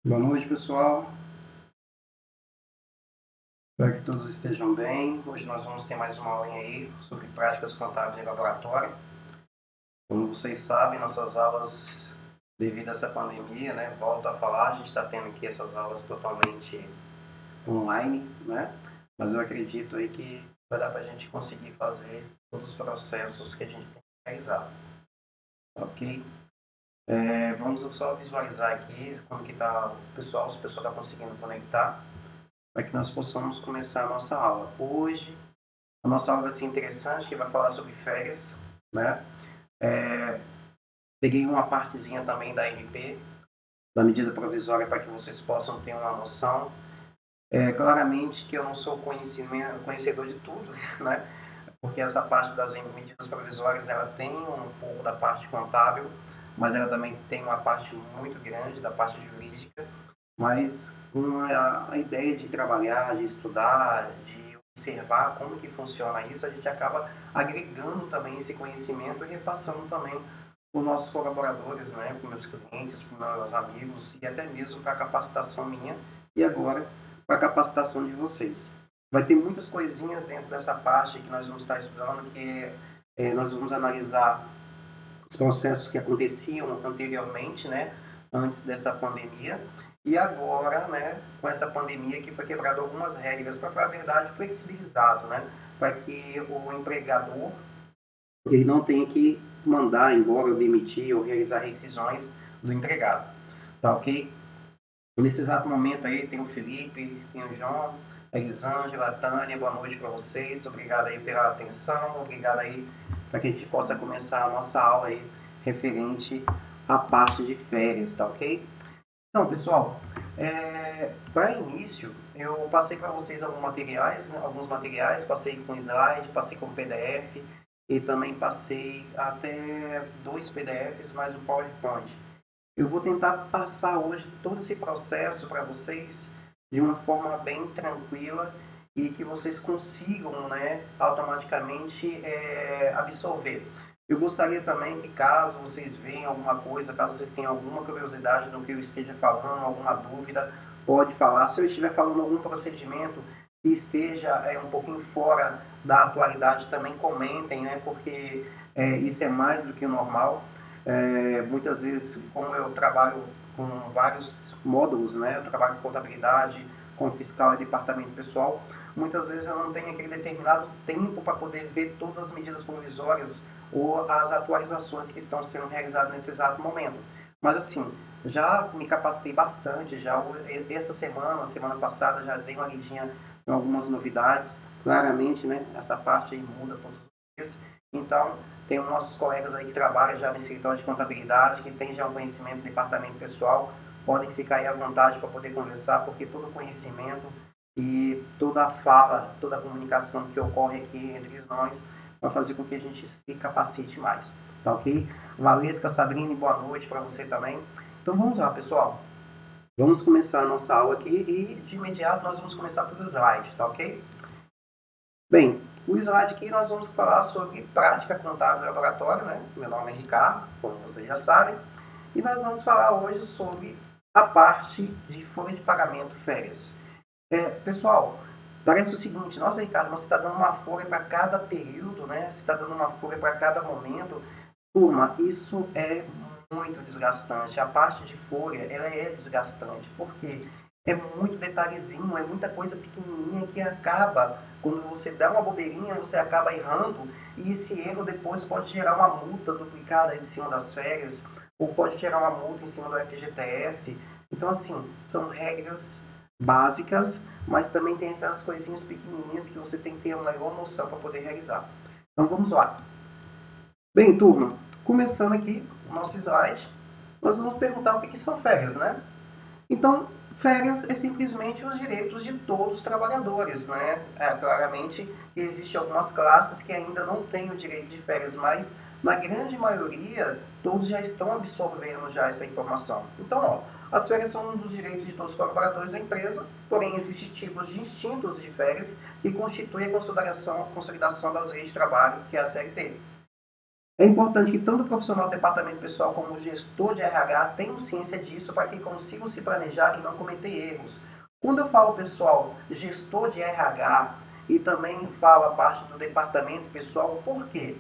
Boa noite, pessoal. Espero que todos estejam bem. Hoje nós vamos ter mais uma aulinha aí sobre práticas contábeis em laboratório. Como vocês sabem, nossas aulas, devido a essa pandemia, né, volto a falar, a gente está tendo aqui essas aulas totalmente online, né? Mas eu acredito aí que vai dar para a gente conseguir fazer todos os processos que a gente tem que realizar, ok? Vamos só visualizar aqui como que está o pessoal, se o pessoal está conseguindo conectar, para que nós possamos começar a nossa aula. Hoje, a nossa aula vai ser interessante, que vai falar sobre férias, né? Peguei uma partezinha também da MP, da medida provisória, para que vocês possam ter uma noção. Claramente que eu não sou conhecedor de tudo, né? Porque essa parte das medidas provisórias, ela tem um pouco da parte contábil, mas ela também tem uma parte muito grande da parte jurídica, mas com a ideia de trabalhar, de estudar, de observar como que funciona isso, a gente acaba agregando também esse conhecimento e repassando também para os nossos colaboradores, né, para os meus clientes, para os meus amigos e até mesmo para a capacitação minha e agora para a capacitação de vocês. Vai ter muitas coisinhas dentro dessa parte que nós vamos estar estudando, que nós vamos analisar os processos que aconteciam anteriormente, né, antes dessa pandemia, e agora, né, com essa pandemia que foi quebrado algumas regras para, falar a verdade, flexibilizado, né, para que o empregador ele não tenha que mandar embora, ou demitir, ou realizar rescisões do empregado, tá ok? Nesse exato momento aí tem o Felipe, tem o João, a Elisângela, a Tânia, boa noite para vocês, obrigado aí pela atenção, obrigado aí para que a gente possa começar a nossa aula aí referente à parte de férias, tá ok? Então, pessoal, para início, eu passei para vocês alguns materiais, passei com slide, passei com PDF e também passei até 2 PDFs mais o PowerPoint. Eu vou tentar passar hoje todo esse processo para vocês de uma forma bem tranquila e que vocês consigam, né, automaticamente absorver. Eu gostaria também que, caso vocês vejam alguma coisa, caso vocês tenham alguma curiosidade do que eu esteja falando, alguma dúvida, pode falar. Se eu estiver falando algum procedimento que esteja um pouquinho fora da atualidade, também comentem, né, porque isso é mais do que o normal. Muitas vezes, como eu trabalho com vários módulos, né, eu trabalho com contabilidade, com fiscal e departamento pessoal, muitas vezes eu não tenho aquele determinado tempo para poder ver todas as medidas provisórias ou as atualizações que estão sendo realizadas nesse exato momento. Mas assim, já me capacitei bastante, já essa semana passada, já dei uma lidinha em algumas novidades, claramente, né, essa parte aí muda todos os dias, então tem os nossos colegas aí que trabalham já no escritório de contabilidade, que tem já um conhecimento do departamento pessoal, podem ficar aí à vontade para poder conversar, porque todo o conhecimento e toda a fala, toda a comunicação que ocorre aqui entre nós vai fazer com que a gente se capacite mais, tá ok? Valesca, Sabrine, boa noite para você também. Então vamos lá, pessoal. Vamos começar a nossa aula aqui e de imediato nós vamos começar pelo slide, tá ok? Bem, o slide aqui nós vamos falar sobre prática contábil de laboratório, né? Meu nome é Ricardo, como vocês já sabem, e nós vamos falar hoje sobre a parte de folha de pagamento férias. Pessoal, parece o seguinte, nossa Ricardo, você está dando uma folha para cada período, né? Você está dando uma folha para cada momento. Turma, isso é muito desgastante. A parte de folha, ela é desgastante, porque é muito detalhezinho, é muita coisa pequenininha que acaba, quando você dá uma bobeirinha, você acaba errando, e esse erro depois pode gerar uma multa duplicada em cima das férias, ou pode gerar uma multa em cima do FGTS. Então, assim, são regras básicas, mas também tem aquelas coisinhas pequenininhas que você tem que ter uma maior noção para poder realizar. Então, vamos lá. Bem, turma, começando aqui o nosso slide, nós vamos perguntar o que são férias, né? Então, férias é simplesmente os direitos de todos os trabalhadores, né? Claramente, existem algumas classes que ainda não têm o direito de férias, mas na grande maioria, todos já estão absorvendo já essa informação. Então, ó, as férias são um dos direitos de todos os colaboradores da empresa, porém existem tipos distintos de férias que constituem a consolidação das leis de trabalho, que é a CLT. É importante que tanto o profissional do departamento pessoal como o gestor de RH tenham ciência disso para que consigam se planejar e não cometer erros. Quando eu falo, pessoal, gestor de RH e também falo a parte do departamento pessoal, por quê?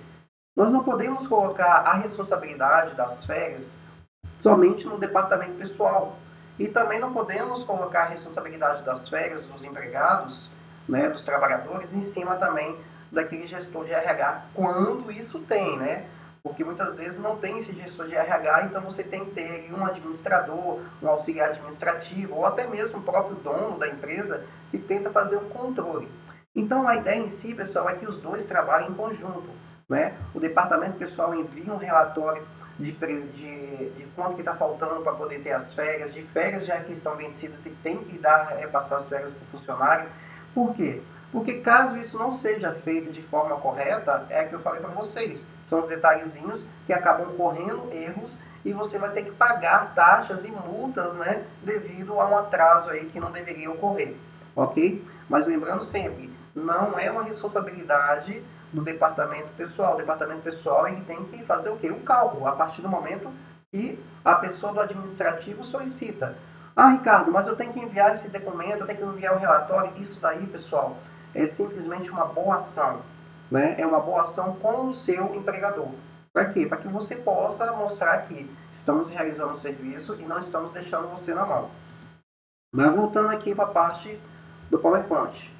Nós não podemos colocar a responsabilidade das férias somente no departamento pessoal. E também não podemos colocar a responsabilidade das férias dos empregados, né, dos trabalhadores, em cima também daquele gestor de RH, quando isso tem, né? Porque muitas vezes não tem esse gestor de RH, então você tem que ter um administrador, um auxiliar administrativo, ou até mesmo o próprio dono da empresa que tenta fazer um controle. Então a ideia em si, pessoal, é que os dois trabalhem em conjunto, né? O departamento pessoal envia um relatório de quanto que está faltando para poder ter as férias, de férias já que estão vencidas e tem que repassar as férias para o funcionário. Por quê? Porque caso isso não seja feito de forma correta, é que eu falei para vocês, são os detalhezinhos que acabam correndo erros e você vai ter que pagar taxas e multas, né, devido a um atraso aí que não deveria ocorrer, ok? Mas lembrando sempre, não é uma responsabilidade do departamento pessoal. O departamento pessoal ele tem que fazer o quê? O cálculo, a partir do momento que a pessoa do administrativo solicita. Ah, Ricardo, mas eu tenho que enviar esse documento, eu tenho que enviar o relatório. Isso daí, pessoal, é simplesmente uma boa ação, né? É uma boa ação com o seu empregador. Para quê? Para que você possa mostrar que estamos realizando o serviço e não estamos deixando você na mão. Mas voltando aqui para a parte do PowerPoint.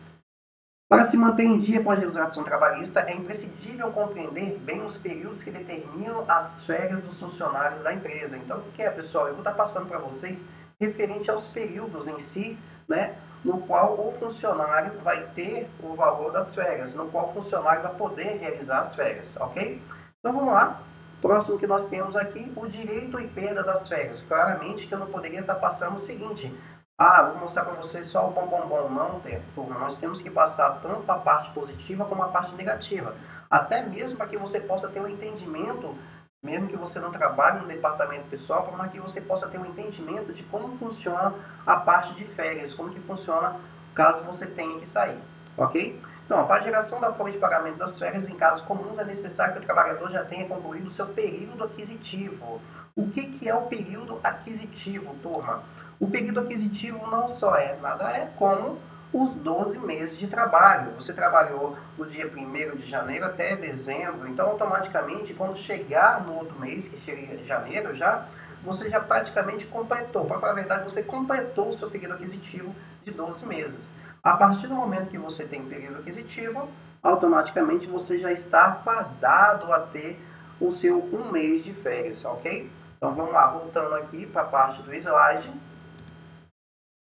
Para se manter em dia com a legislação trabalhista, é imprescindível compreender bem os períodos que determinam as férias dos funcionários da empresa. Então, o que é, pessoal? Eu vou estar passando para vocês referente aos períodos em si, né, no qual o funcionário vai ter o valor das férias, no qual o funcionário vai poder realizar as férias, ok? Então, vamos lá. Próximo que nós temos aqui, o direito e perda das férias. Claramente que eu não poderia estar passando o seguinte: ah, vou mostrar para vocês só o bom. Não, turma. Nós temos que passar tanto a parte positiva como a parte negativa. Até mesmo para que você possa ter um entendimento, mesmo que você não trabalhe no departamento pessoal, para que você possa ter um entendimento de como funciona a parte de férias, como que funciona caso você tenha que sair, ok? Então, para a geração da folha de pagamento das férias, em casos comuns, é necessário que o trabalhador já tenha concluído o seu período aquisitivo. O que é o período aquisitivo, turma? O período aquisitivo não só é nada, é como os 12 meses de trabalho. Você trabalhou do dia 1º de janeiro até dezembro, então automaticamente quando chegar no outro mês, que seria janeiro já, você já praticamente completou. Para falar a verdade, você completou o seu período aquisitivo de 12 meses. A partir do momento que você tem período aquisitivo, automaticamente você já está fadado a ter o seu 1 mês de férias, ok? Então vamos lá, voltando aqui para a parte do slide.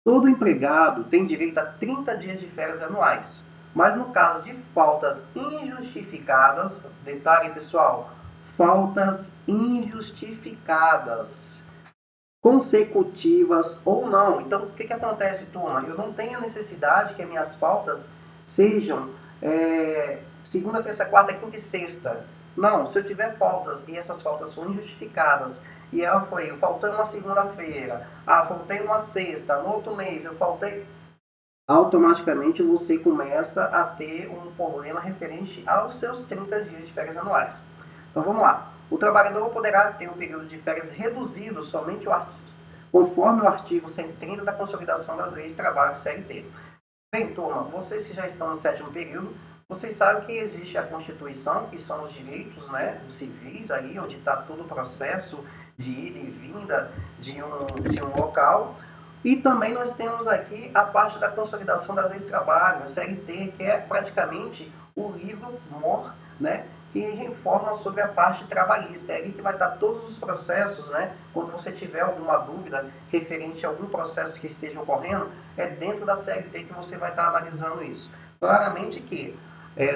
Todo empregado tem direito a 30 dias de férias anuais, mas no caso de faltas injustificadas, detalhe pessoal, faltas injustificadas, consecutivas ou não. Então, o que acontece, turma? Eu não tenho a necessidade que as minhas faltas sejam segunda, terça, quarta, quinta e sexta. Não, se eu tiver faltas e essas faltas foram injustificadas, e ela foi, eu faltei uma segunda-feira, faltei uma sexta, no outro mês eu faltei, automaticamente você começa a ter um problema referente aos seus 30 dias de férias anuais. Então vamos lá. O trabalhador poderá ter um período de férias reduzido somente conforme o artigo 130 da Consolidação das Leis de Trabalho CLT. Bem, turma, vocês que já estão no 7º período, vocês sabem que existe a Constituição, que são os direitos, né, civis, aí, onde está todo o processo de ida e vinda de um local. E também nós temos aqui a parte da Consolidação das Leis de Trabalho, a CLT, que é praticamente o livro mor, né, que informa sobre a parte trabalhista. É ali que vai estar todos os processos, né? Quando você tiver alguma dúvida referente a algum processo que esteja ocorrendo, é dentro da CLT que você vai estar analisando isso. Claramente que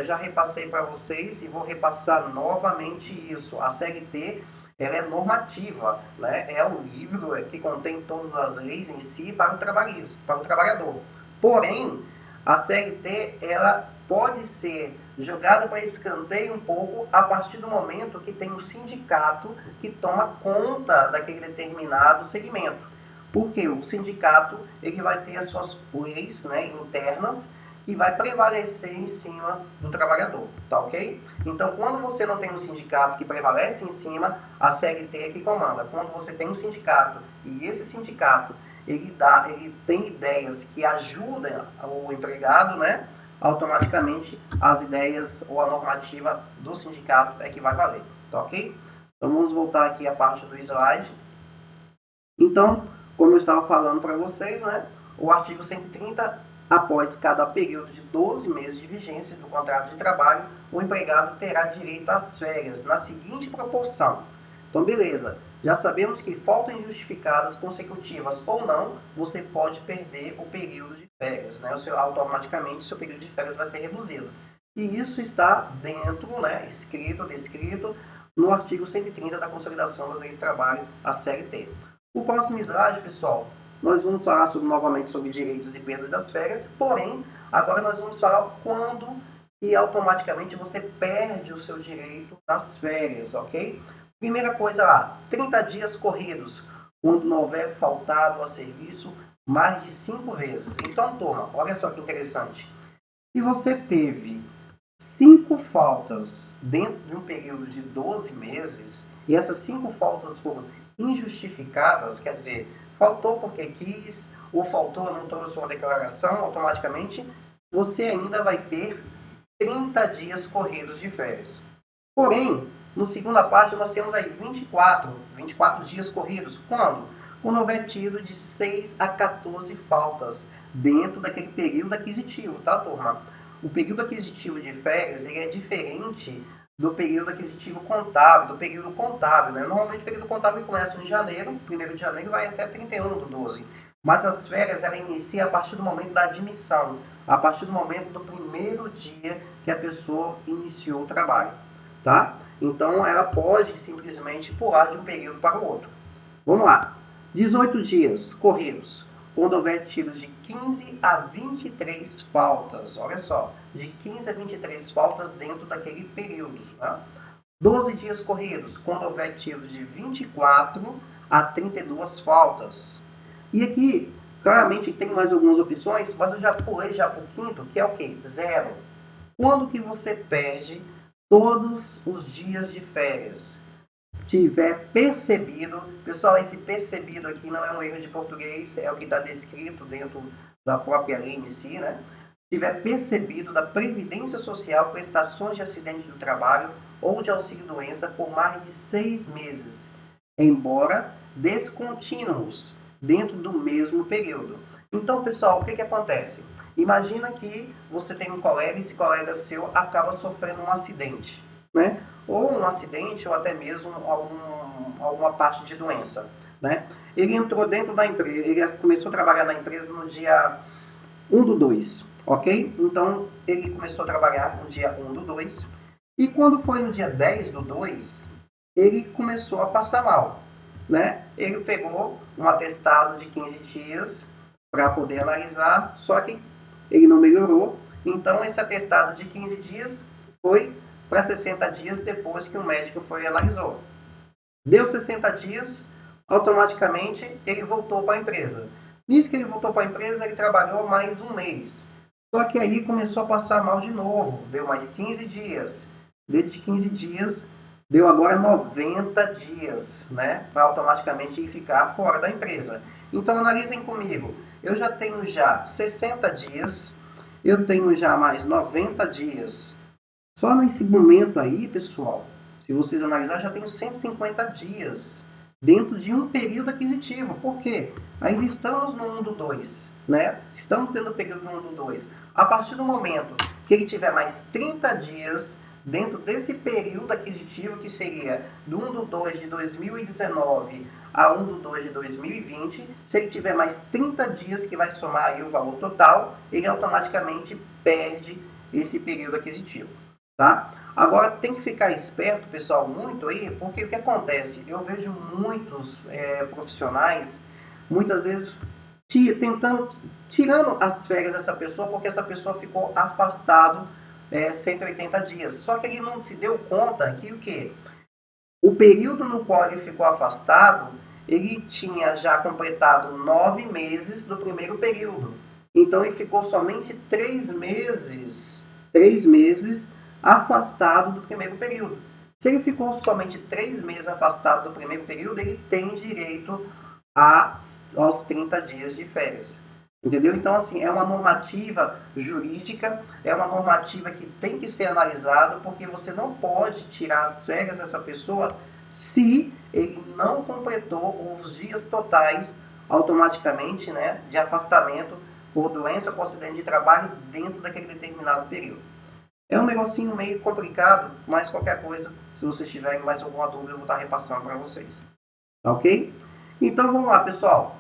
já repassei para vocês e vou repassar novamente isso. A CLT ela é normativa, né? É o livro que contém todas as leis em si para o trabalhista, para o trabalhador. Porém, a CLT ela pode ser jogada para escanteio um pouco a partir do momento que tem um sindicato que toma conta daquele determinado segmento. Porque o sindicato ele vai ter as suas leis, né, internas que vai prevalecer em cima do trabalhador, tá ok? Então, quando você não tem um sindicato que prevalece em cima, a CLT é que comanda. Quando você tem um sindicato e esse sindicato ele tem ideias que ajudam o empregado, né? Automaticamente as ideias ou a normativa do sindicato é que vai valer, tá ok? Então vamos voltar aqui à parte do slide. Então, como eu estava falando para vocês, né? O artigo 130, após cada período de 12 meses de vigência do contrato de trabalho, o empregado terá direito às férias na seguinte proporção. Então, beleza. Já sabemos que faltas injustificadas, consecutivas ou não, você pode perder o período de férias, né? Automaticamente, o seu período de férias vai ser reduzido. E isso está dentro, né, descrito no artigo 130 da Consolidação das Leis de Trabalho, a CLT. O próximo slide, pessoal, nós vamos falar novamente sobre direitos e perdas das férias, porém, agora nós vamos falar quando e automaticamente você perde o seu direito das férias, ok? Primeira coisa lá, 30 dias corridos, quando não houver faltado a serviço mais de 5 vezes. Então, turma, olha só que interessante. Se você teve 5 faltas dentro de um período de 12 meses, e essas 5 faltas foram injustificadas, quer dizer, faltou porque quis, ou faltou, não trouxe uma declaração, automaticamente, você ainda vai ter 30 dias corridos de férias. Porém, no segunda parte, nós temos aí 24 dias corridos. Quando? Quando houver tido de 6 a 14 faltas dentro daquele período aquisitivo, tá, turma? O período aquisitivo de férias ele é diferente do período aquisitivo contábil, do período contábil, né? Normalmente o período contábil começa em janeiro, 1º de janeiro e vai até 31/12. Mas as férias, ela inicia a partir do momento da admissão, a partir do momento do primeiro dia que a pessoa iniciou o trabalho. Tá? Então, ela pode simplesmente pular de um período para o outro. Vamos lá. 18 dias corridos, quando houver tiros de 15 a 23 faltas. Olha só, de 15 a 23 faltas dentro daquele período. Tá? 12 dias corridos, quando houver tiros de 24 a 32 faltas. E aqui, claramente, tem mais algumas opções, mas eu já pulei já para o quinto, que é o quê? 0. Quando que você perde todos os dias de férias, tiver percebido, pessoal, esse percebido aqui não é um erro de português, é o que está descrito dentro da própria lei em si, né? Tiver percebido da Previdência Social prestações de acidente do trabalho ou de auxílio-doença por mais de 6 meses, embora descontínuos, dentro do mesmo período. Então, pessoal, o que acontece? Imagina que você tem um colega e esse colega seu acaba sofrendo um acidente, né? Ou um acidente ou até mesmo alguma parte de doença, né? Ele entrou dentro da empresa, ele começou a trabalhar na empresa no dia 1/2, ok? Então, ele começou a trabalhar no dia 1/2 e quando foi no dia 10/2, ele começou a passar mal, né? Ele pegou um atestado de 15 dias para poder analisar, só que ele não melhorou, então esse atestado de 15 dias foi para 60 dias depois que o médico foi e analisou. Deu 60 dias, automaticamente ele voltou para a empresa. Nisso que ele voltou para a empresa, ele trabalhou mais um mês. Só que aí começou a passar mal de novo, deu mais 15 dias. Desde 15 dias, deu agora 90 dias, né? Para automaticamente ficar fora da empresa. Então analisem comigo, eu já tenho 60 dias, eu tenho já mais 90 dias. Só nesse momento aí, pessoal, se vocês analisarem, já tenho 150 dias dentro de um período aquisitivo. Por quê? Ainda estamos no 1/2, né? Estamos tendo o período no 1/2. A partir do momento que ele tiver mais 30 dias dentro desse período aquisitivo, que seria do 1/2 de 2019 a 1/2 de 2020, se ele tiver mais 30 dias, que vai somar aí o valor total, ele automaticamente perde esse período aquisitivo. Tá? Agora tem que ficar esperto, pessoal, muito aí, porque o que acontece? Eu vejo muitos profissionais, muitas vezes, tirando as férias dessa pessoa, porque essa pessoa ficou afastado 180 dias. Só que ele não se deu conta que o quê? O período no qual ele ficou afastado, ele tinha já completado 9 meses do primeiro período. Então ele ficou somente 3 meses afastado do primeiro período. Se ele ficou somente 3 meses afastado do primeiro período, ele tem direito aos 30 dias de férias. Entendeu? Então, assim, é uma normativa jurídica, é uma normativa que tem que ser analisada, porque você não pode tirar as férias dessa pessoa se ele não completou os dias totais automaticamente, né, de afastamento por doença, por acidente de trabalho dentro daquele determinado período. É um negocinho meio complicado, mas qualquer coisa, se vocês tiverem mais alguma dúvida, eu vou estar repassando para vocês. Tá ok? Então vamos lá, pessoal.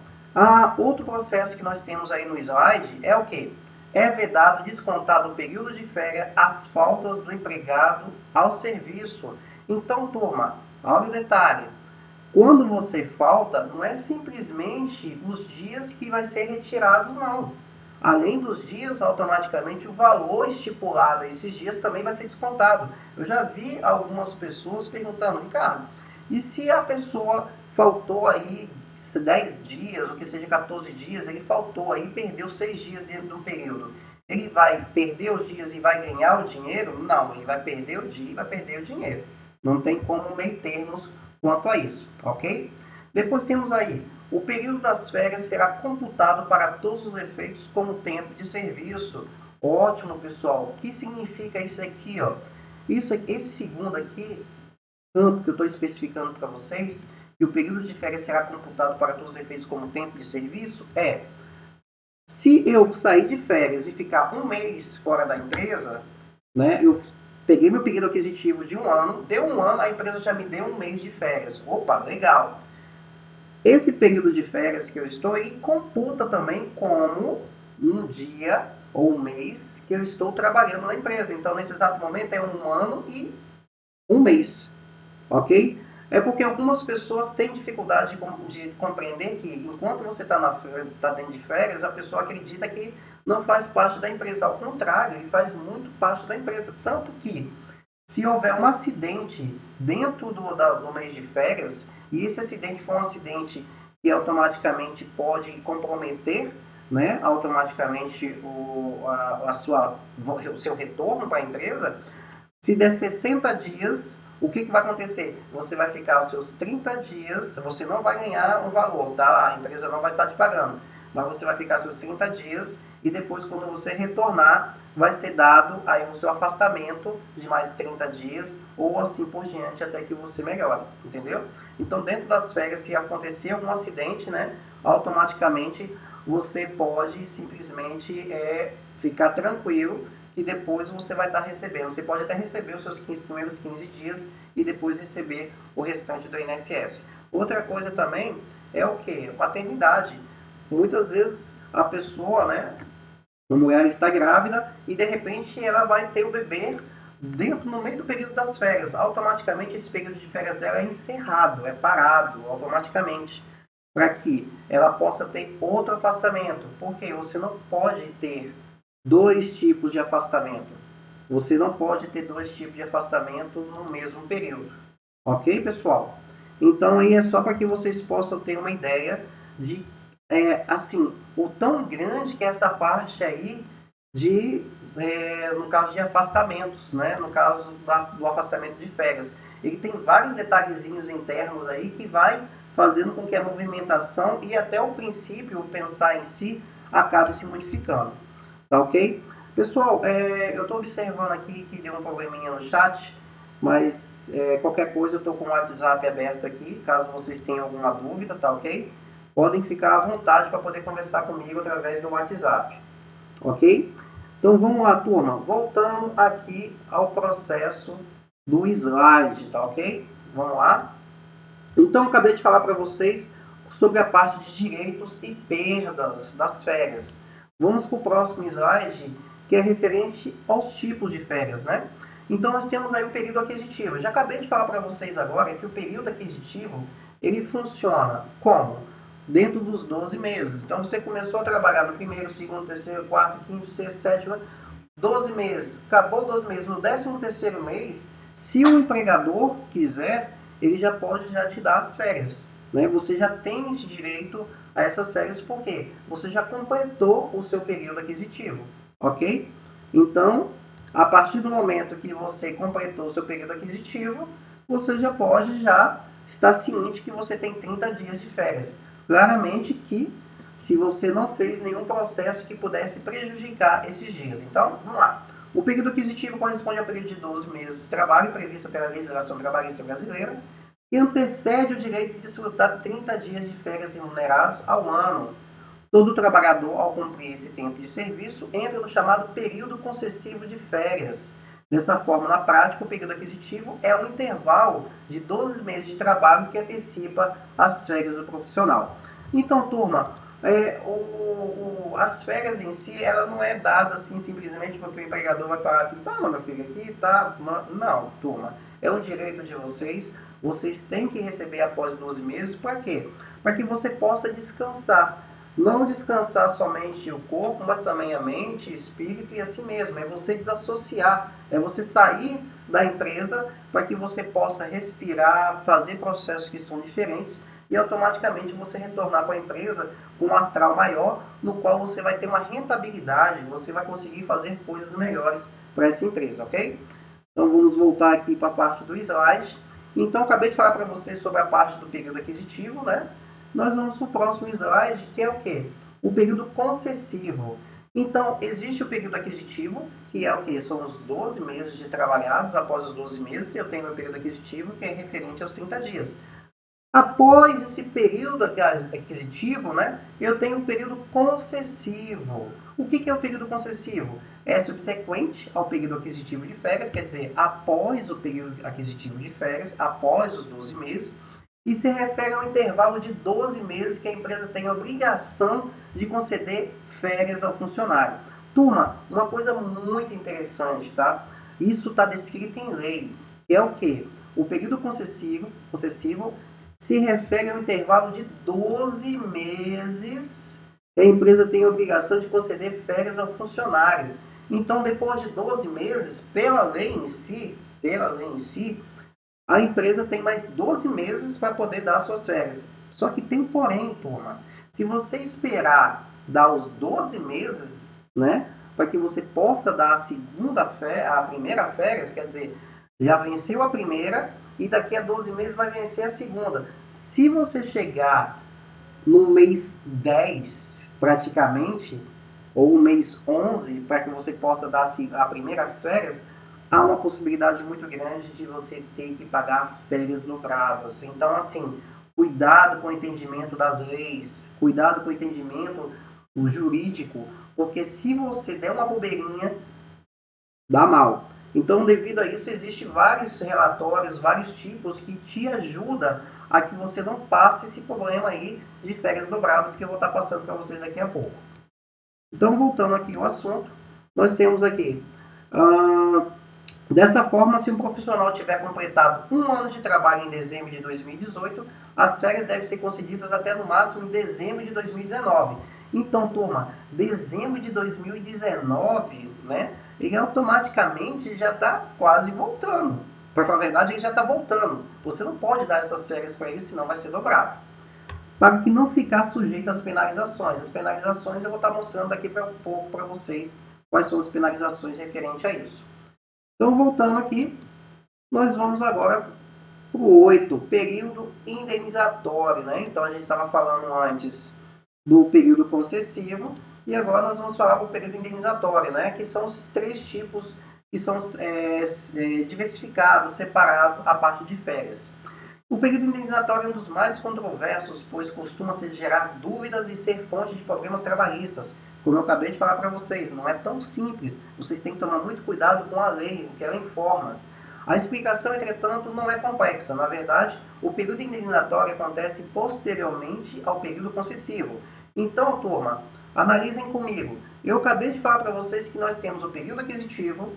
Outro processo que nós temos aí no slide é o quê? É vedado descontar do período de férias as faltas do empregado ao serviço. Então, turma, olha o detalhe. Quando você falta, não é simplesmente os dias que vai ser retirados, não. Além dos dias, automaticamente o valor estipulado a esses dias também vai ser descontado. Eu já vi algumas pessoas perguntando, Ricardo, e se a pessoa faltou aí 10 dias, ou que seja 14 dias, ele faltou aí, perdeu 6 dias dentro de um período. Ele vai perder os dias e vai ganhar o dinheiro? Não, ele vai perder o dia e vai perder o dinheiro. Não tem como meio termos quanto a isso, ok? Depois temos aí, o período das férias será computado para todos os efeitos como tempo de serviço. Ótimo, pessoal. O que significa isso aqui, ó? Esse segundo aqui, campo que eu estou especificando para vocês, que o período de férias será computado para todos os efeitos como tempo de serviço, se eu sair de férias e ficar um mês fora da empresa, né, eu peguei meu período aquisitivo de 1 ano, deu 1 ano, a empresa já me deu 1 mês de férias. Opa, legal. Esse período de férias que eu estou aí computa também como um dia ou um mês que eu estou trabalhando na empresa. Então, nesse exato momento, é 1 ano e 1 mês, ok? É porque algumas pessoas têm dificuldade de compreender que enquanto você está dentro de férias, a pessoa acredita que não faz parte da empresa. Ao contrário, ele faz muito parte da empresa. Tanto que, se houver um acidente dentro do mês de férias, e esse acidente for um acidente que automaticamente pode comprometer, né, automaticamente o seu retorno para a empresa, se der 60 dias, o que vai acontecer? Você vai ficar os seus 30 dias, você não vai ganhar um valor, tá? A empresa não vai estar te pagando, mas você vai ficar seus 30 dias e depois, quando você retornar, vai ser dado aí o seu afastamento de mais 30 dias ou assim por diante até que você melhore, entendeu? Então, dentro das férias, se acontecer algum acidente, né, automaticamente você pode simplesmente ficar tranquilo que depois você vai estar recebendo. Você pode até receber os seus primeiros 15 dias e depois receber o restante do INSS. Outra coisa também é o que? Paternidade. Muitas vezes a pessoa, né, a mulher está grávida e de repente ela vai ter o bebê no meio do período das férias. Automaticamente esse período de férias dela é encerrado, é parado automaticamente, para que ela possa ter outro afastamento. Porque você não pode ter 2 tipos de afastamento. Você não pode ter 2 tipos de afastamento no mesmo período. Ok, pessoal? Então, aí é só para que vocês possam ter uma ideia de, assim, o tão grande que é essa parte aí no caso de afastamentos, né? No caso do afastamento de férias. Ele tem vários detalhezinhos internos aí que vai fazendo com que a movimentação e até o princípio, o pensar em si, acabe se modificando. Tá ok? Pessoal, eu estou observando aqui que deu um probleminha no chat, mas qualquer coisa eu estou com o WhatsApp aberto aqui, caso vocês tenham alguma dúvida, tá ok? Podem ficar à vontade para poder conversar comigo através do WhatsApp, ok? Então vamos lá, turma, voltando aqui ao processo do slide, tá ok? Vamos lá? Então, acabei de falar para vocês sobre a parte de direitos e perdas das férias. Vamos para o próximo slide, que é referente aos tipos de férias, né? Então, nós temos aí o período aquisitivo. Eu já acabei de falar para vocês agora que o período aquisitivo, ele funciona como? Dentro dos 12 meses. Então, você começou a trabalhar no primeiro, segundo, terceiro, quarto, quinto, sexto, sétimo, 12 meses. Acabou 12 meses. No 13º mês, se o empregador quiser, ele já pode te dar as férias. né? Você já tem esse direito a essas férias porque você já completou o seu período aquisitivo, ok? Então, a partir do momento que você completou o seu período aquisitivo, você já pode estar ciente que você tem 30 dias de férias. Claramente que se você não fez nenhum processo que pudesse prejudicar esses dias. Então, vamos lá. O período aquisitivo corresponde ao período de 12 meses de trabalho previsto pela legislação trabalhista brasileira e antecede o direito de desfrutar 30 dias de férias remunerados ao ano. Todo trabalhador, ao cumprir esse tempo de serviço, entra no chamado período concessivo de férias. Dessa forma, na prática, o período aquisitivo é um intervalo de 12 meses de trabalho que antecipa as férias do profissional. Então, turma, as férias em si, ela não é dada assim simplesmente porque o empregador vai falar assim, tá, meu filho, aqui, tá. Não, turma, é um direito de vocês. Vocês têm que receber após 12 meses, para quê? Para que você possa descansar. Não descansar somente o corpo, mas também a mente, espírito e assim mesmo. É você desassociar, é você sair da empresa para que você possa respirar, fazer processos que são diferentes e automaticamente você retornar para a empresa com um astral maior, no qual você vai ter uma rentabilidade, você vai conseguir fazer coisas melhores para essa empresa, ok? Então vamos voltar aqui para a parte do slide. Então acabei de falar para vocês sobre a parte do período aquisitivo, né? Nós vamos para o próximo slide, que é o quê? O período concessivo. Então, existe o período aquisitivo, que é o quê? São os 12 meses de trabalhados. Após os 12 meses, eu tenho meu período aquisitivo, que é referente aos 30 dias. Após esse período aquisitivo, né, eu tenho o período concessivo. O que é o período concessivo? É subsequente ao período aquisitivo de férias, quer dizer, após o período aquisitivo de férias, após os 12 meses, e se refere ao intervalo de 12 meses que a empresa tem a obrigação de conceder férias ao funcionário. Turma, uma coisa muito interessante, tá? Isso está descrito em lei, que é o quê? O período concessivo se refere ao intervalo de 12 meses que a empresa tem a obrigação de conceder férias ao funcionário. Então, depois de 12 meses, pela lei em si, a empresa tem mais 12 meses para poder dar suas férias. Só que tem um porém, turma. Se você esperar dar os 12 meses, né, para que você possa dar a primeira férias, quer dizer, já venceu a primeira e daqui a 12 meses vai vencer a segunda. Se você chegar no mês 10, praticamente, ou no mês 11, para que você possa dar a primeira férias, há uma possibilidade muito grande de você ter que pagar férias dobradas. Então, assim, cuidado com o entendimento das leis, cuidado com o entendimento jurídico, porque se você der uma bobeirinha, dá mal. Então, devido a isso, existem vários relatórios, vários tipos que te ajudam a que você não passe esse problema aí de férias dobradas que eu vou estar passando para vocês daqui a pouco. Então, voltando aqui ao assunto, nós temos aqui... Desta forma, se um profissional tiver completado 1 ano de trabalho em dezembro de 2018, as férias devem ser concedidas até no máximo em dezembro de 2019. Então, turma, dezembro de 2019, né, ele automaticamente já está quase voltando. Para falar a verdade, ele já está voltando. Você não pode dar essas férias para ele, senão vai ser dobrado. Para que não ficar sujeito às penalizações. As penalizações eu vou estar mostrando daqui para um pouco para vocês quais são as penalizações referentes a isso. Então, voltando aqui, nós vamos agora para o 8, período indenizatório, né? Então, a gente estava falando antes do período concessivo e agora nós vamos falar para o período indenizatório, né? Que são os 3 tipos que são diversificados, separados a parte de férias. O período indenizatório é um dos mais controversos, pois costuma gerar dúvidas e ser fonte de problemas trabalhistas. Como eu acabei de falar para vocês, não é tão simples. Vocês têm que tomar muito cuidado com a lei, o que ela informa. A explicação, entretanto, não é complexa. Na verdade, o período indenizatório acontece posteriormente ao período concessivo. Então, turma, analisem comigo. Eu acabei de falar para vocês que nós temos o período aquisitivo,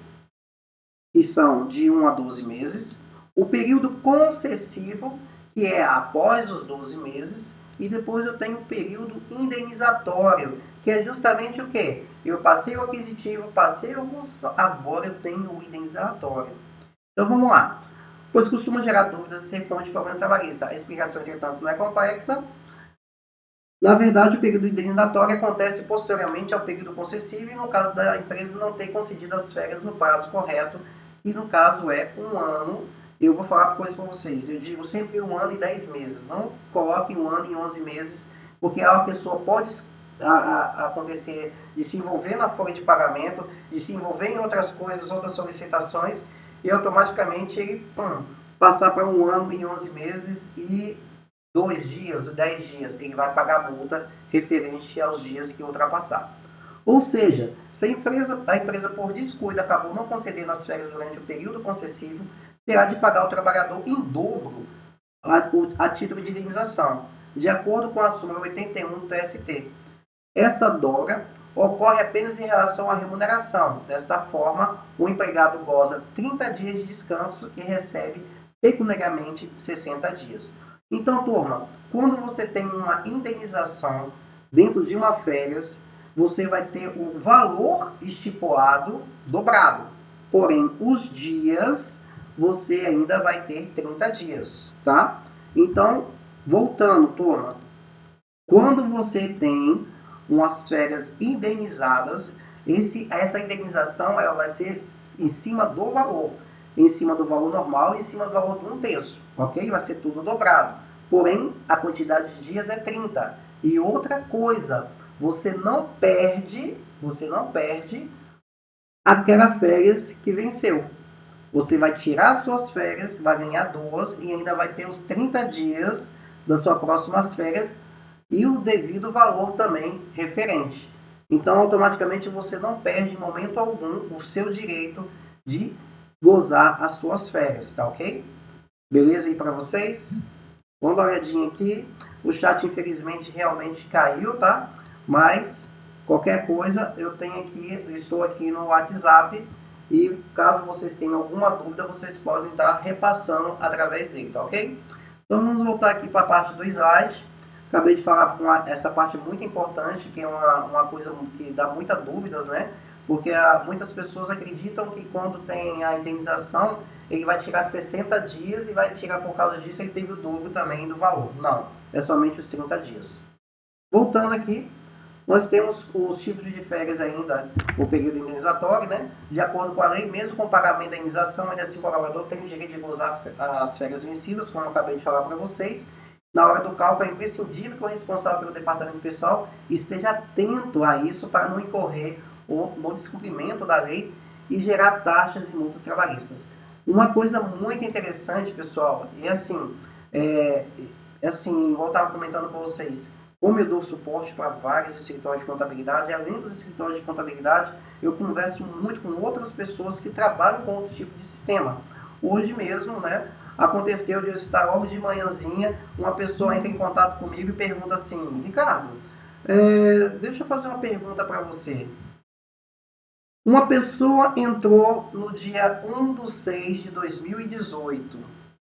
que são de 1 a 12 meses, o período concessivo, que é após os 12 meses, e depois eu tenho o período indenizatório, que é justamente o quê? Eu passei o aquisitivo, passei o agora eu tenho o indenizatório. Então vamos lá. pois costuma gerar dúvidas e ser fonte de problema trabalhista. A explicação, entretanto, não é complexa. Na verdade, o período indenizatório acontece posteriormente ao período concessivo e no caso da empresa não ter concedido as férias no prazo correto, que no caso é 1 ano. Eu vou falar uma coisa para vocês, eu digo sempre 1 ano e 10 meses, não coloque 1 ano e 11 meses, porque a pessoa pode acontecer de se envolver na folha de pagamento, de se envolver em outras coisas, outras solicitações, e automaticamente ele passar para 1 ano e 11 meses e 2 dias, 10 dias, ele vai pagar a multa referente aos dias que ultrapassar. Ou seja, se a empresa por descuido acabou não concedendo as férias durante o período concessivo, terá de pagar ao trabalhador em dobro a título de indenização, de acordo com a súmula 81 do TST. Esta dobra ocorre apenas em relação à remuneração. Desta forma, o empregado goza 30 dias de descanso e recebe pecuniariamente 60 dias. Então, turma, quando você tem uma indenização dentro de uma férias, você vai ter o valor estipulado dobrado. Porém, os dias, você ainda vai ter 30 dias, tá? Então, voltando, turma, quando você tem umas férias indenizadas, essa indenização ela vai ser em cima do valor normal e em cima do valor de 1/3, ok? Vai ser tudo dobrado. Porém, a quantidade de dias é 30. E outra coisa, você não perde aquela férias que venceu. Você vai tirar suas férias, vai ganhar 2 e ainda vai ter os 30 dias das suas próximas férias e o devido valor também referente. Então, automaticamente, você não perde em momento algum o seu direito de gozar as suas férias, tá ok? Beleza aí para vocês? Vamos dar uma olhadinha aqui. O chat, infelizmente, realmente caiu, tá? Mas, qualquer coisa, eu estou aqui no WhatsApp e caso vocês tenham alguma dúvida, vocês podem estar repassando através dele, tá ok? Então, vamos voltar aqui para a parte do slide. Acabei de falar com essa parte muito importante, que é uma coisa que dá muitas dúvidas, né? Porque muitas pessoas acreditam que quando tem a indenização, ele vai tirar 60 dias e vai tirar por causa disso, ele teve o dobro também do valor. Não, é somente os 30 dias. Voltando aqui, nós temos os tipos de férias ainda, o período indenizatório, né? De acordo com a lei, mesmo com o pagamento da indenização, ainda assim o colaborador tem o direito de gozar as férias vencidas, como eu acabei de falar para vocês. Na hora do cálculo, é imprescindível que o responsável pelo departamento pessoal esteja atento a isso para não incorrer no descumprimento da lei e gerar taxas e multas trabalhistas. Uma coisa muito interessante, pessoal, e assim, igual eu estava comentando com vocês, como eu dou suporte para vários escritórios de contabilidade, além dos escritórios de contabilidade, eu converso muito com outras pessoas que trabalham com outros tipos de sistema. Hoje mesmo, né, aconteceu de eu estar logo de manhãzinha, uma pessoa entra em contato comigo e pergunta assim, Ricardo, deixa eu fazer uma pergunta para você. Uma pessoa entrou no dia 1/6/2018.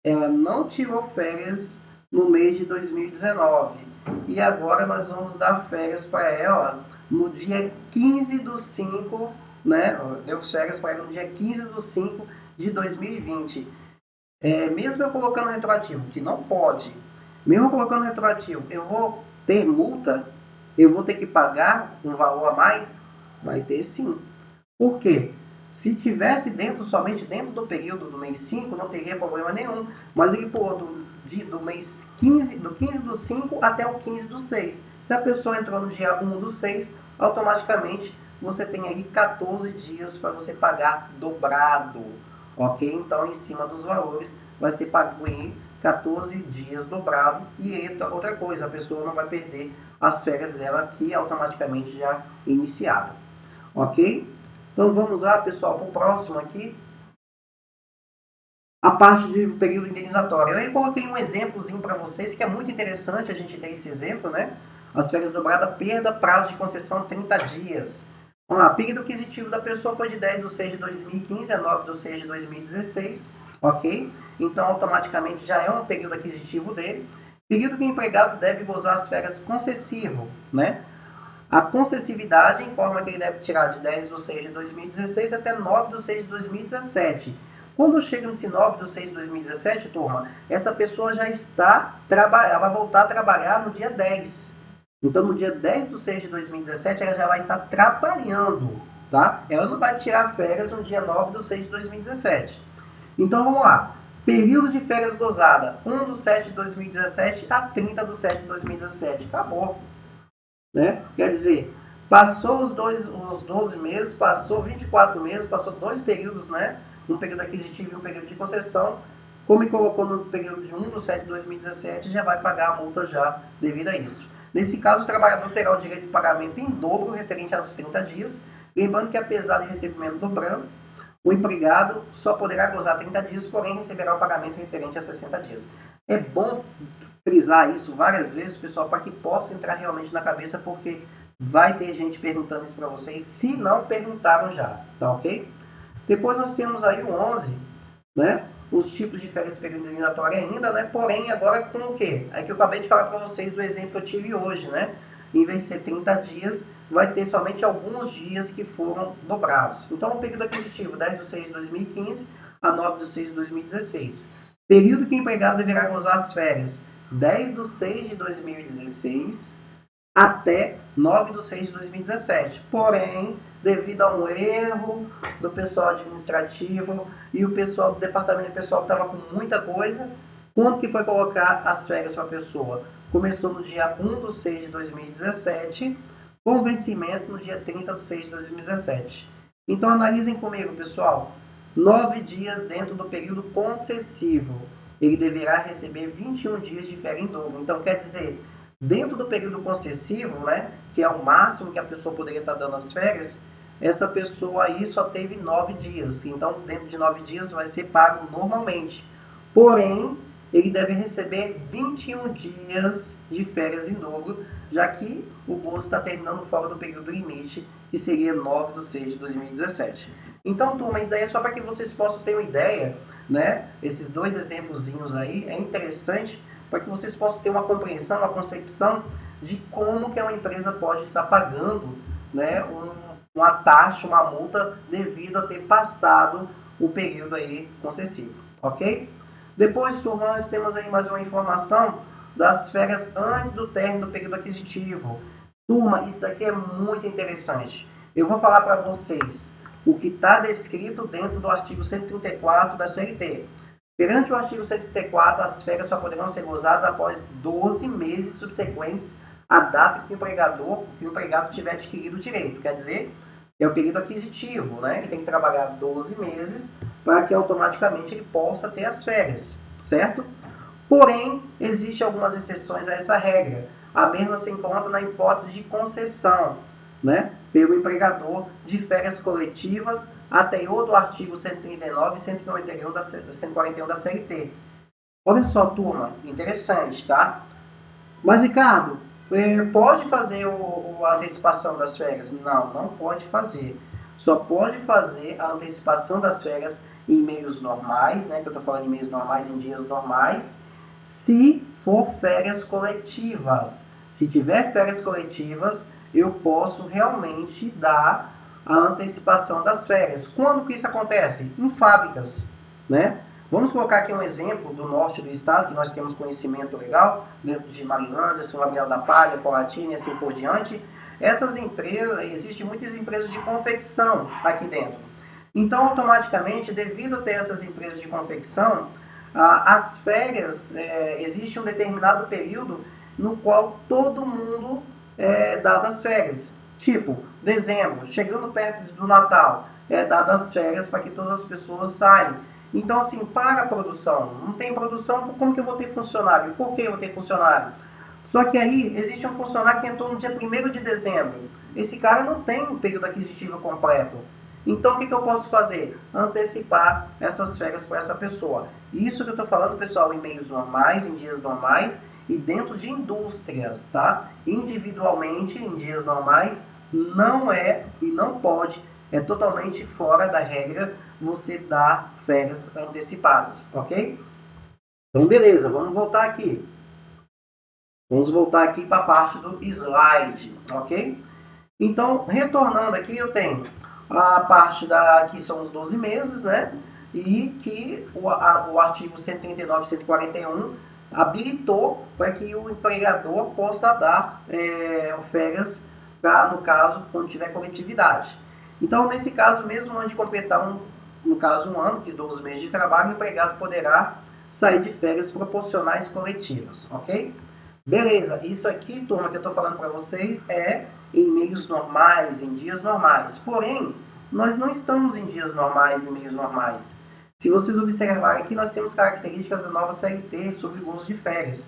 Ela não tirou férias no mês de 2019. E agora nós vamos dar férias para ela no dia 15/5, né? Deu férias para ela no dia 15/5 de 2020. Mesmo eu colocando retroativo, que não pode, mesmo colocando retroativo, eu vou ter multa? Eu vou ter que pagar um valor a mais? Vai ter sim. Por quê? Se tivesse somente dentro do período do mês 5, não teria problema nenhum. Mas ele pulou do mês 15, do 15/5 até o 15/6. Se a pessoa entrou no dia 1/6, automaticamente você tem aí 14 dias para você pagar dobrado. Ok? Então, em cima dos valores, vai ser pago em 14 dias dobrado. E outra coisa, a pessoa não vai perder as férias dela aqui automaticamente já iniciada. Ok? Então, vamos lá, pessoal, para o próximo aqui. A parte de período indenizatório. Eu coloquei um exemplozinho para vocês, que é muito interessante a gente ter esse exemplo, né? As férias dobradas, perda, prazo de concessão 30 dias. Vamos lá, período aquisitivo da pessoa foi de 10/6/2015 a 9/6/2016, ok? Então, automaticamente já é um período aquisitivo dele. Período que o empregado deve gozar as férias concessivo, né? A concessividade informa que ele deve tirar de 10/6/2016 até 9/6/2017. Quando chega nesse 9/6/2017, turma, essa pessoa já está trabalhando, ela vai voltar a trabalhar no dia 10. Então, no dia 10/6/2017, ela já vai estar trabalhando, tá? Ela não vai tirar férias no dia 9/6/2017. Então, vamos lá. Período de férias gozada, 1/7/2017 a 30/7/2017. Acabou. Né? Quer dizer, passou os 12 meses, passou 24 meses, passou 2 períodos, né? Um período aquisitivo e um período de concessão. Como me colocou no período de 1/7/2017, já vai pagar a multa já devido a isso. Nesse caso, o trabalhador terá o direito de pagamento em dobro referente aos 30 dias. Lembrando que, apesar de recebimento dobrando, o empregado só poderá gozar 30 dias, porém receberá o pagamento referente a 60 dias. É bom frisar isso várias vezes, pessoal, para que possa entrar realmente na cabeça, porque vai ter gente perguntando isso para vocês, se não perguntaram já, tá ok? Depois nós temos aí o 11, né? Os tipos de férias peregrinatórias ainda, né? Porém, agora com o quê? É que eu acabei de falar para vocês do exemplo que eu tive hoje, né? Em vez de ser 30 dias, vai ter somente alguns dias que foram dobrados. Então, o período aquisitivo, 10/6/2015 a 9/6/2016. Período que o empregado deverá gozar as férias, 10/6/2016 até 9/6/2017. Porém, devido a um erro do pessoal administrativo e o pessoal do departamento pessoal que estava com muita coisa, quando que foi colocar as férias para a pessoa? Começou no dia 1/6/2017, com vencimento no dia 30/6/2017. Então, analisem comigo, pessoal. 9 dias dentro do período concessivo. Ele deverá receber 21 dias de férias em dobro. Então, quer dizer, dentro do período concessivo, né, que é o máximo que a pessoa poderia estar dando as férias, essa pessoa aí só teve 9 dias. Então, dentro de 9 dias vai ser pago normalmente. Porém, ele deve receber 21 dias de férias em dobro, já que o gozo está terminando fora do período limite, que seria 9/6/2017. Então, turma, isso daí é só para que vocês possam ter uma ideia, né? Esses 2 exemplozinhos aí é interessante para que vocês possam ter uma compreensão, uma concepção de como que uma empresa pode estar pagando, né, uma taxa, uma multa devido a ter passado o período aí concessivo, ok? Depois, turma, nós temos aí mais uma informação das férias antes do término do período aquisitivo. Turma, isso daqui é muito interessante. Eu vou falar para vocês o que está descrito dentro do artigo 134 da CLT. Perante o artigo 134, as férias só poderão ser gozadas após 12 meses subsequentes à data que o empregado tiver adquirido o direito. Quer dizer, é o período aquisitivo, né? Ele tem que trabalhar 12 meses para que automaticamente ele possa ter as férias, certo? Porém, existem algumas exceções a essa regra. A mesma se encontra na hipótese de concessão, né, pelo empregador de férias coletivas anterior do artigo 139 e 141 da CLT. Olha só, turma, interessante, tá? Mas, Ricardo, pode fazer a antecipação das férias? Não, não pode fazer. Só pode fazer a antecipação das férias em meios normais, né, que eu estou falando em meios normais, em dias normais, se for férias coletivas. Se tiver férias coletivas, eu posso realmente dar a antecipação das férias. Quando que isso acontece? Em fábricas, né? Vamos colocar aqui um exemplo do norte do estado, que nós temos conhecimento legal, dentro de Marilândia, São Gabriel da Palha, Colatina e assim por diante. Essas empresas, existem muitas empresas de confecção aqui dentro. Então, automaticamente, devido a ter essas empresas de confecção, as férias, existe um determinado período no qual todo mundo dá as férias. Tipo, dezembro, chegando perto do Natal, dadas as férias para que todas as pessoas saiam. Então, assim, para a produção, não tem produção, como que eu vou ter funcionário? Por que eu vou ter funcionário? Só que aí, existe um funcionário que entrou no dia 1º de dezembro. Esse cara não tem um período aquisitivo completo. Então, o que eu posso fazer? Antecipar essas férias para essa pessoa. Isso que eu estou falando, pessoal, em meios normais, em dias normais e dentro de indústrias, tá? Individualmente, em dias normais, não é e não pode, é totalmente fora da regra você dar férias antecipadas, ok? Então, beleza, vamos voltar aqui. Vamos voltar aqui para a parte do slide, ok? Então, retornando aqui, eu tenho a parte que são os 12 meses, né? e que o artigo 139 e 141 habilitou para que o empregador possa dar férias para, no caso, quando tiver coletividade. Então, nesse caso, mesmo antes de completar, no caso, um ano, que 12 meses de trabalho, o empregado poderá sair de férias proporcionais coletivas, ok? Beleza, isso aqui, turma, que eu estou falando para vocês é em meios normais, em dias normais. Porém, nós não estamos em dias normais, em meios normais. Se vocês observarem aqui, nós temos características da nova CLT sobre gozo de férias.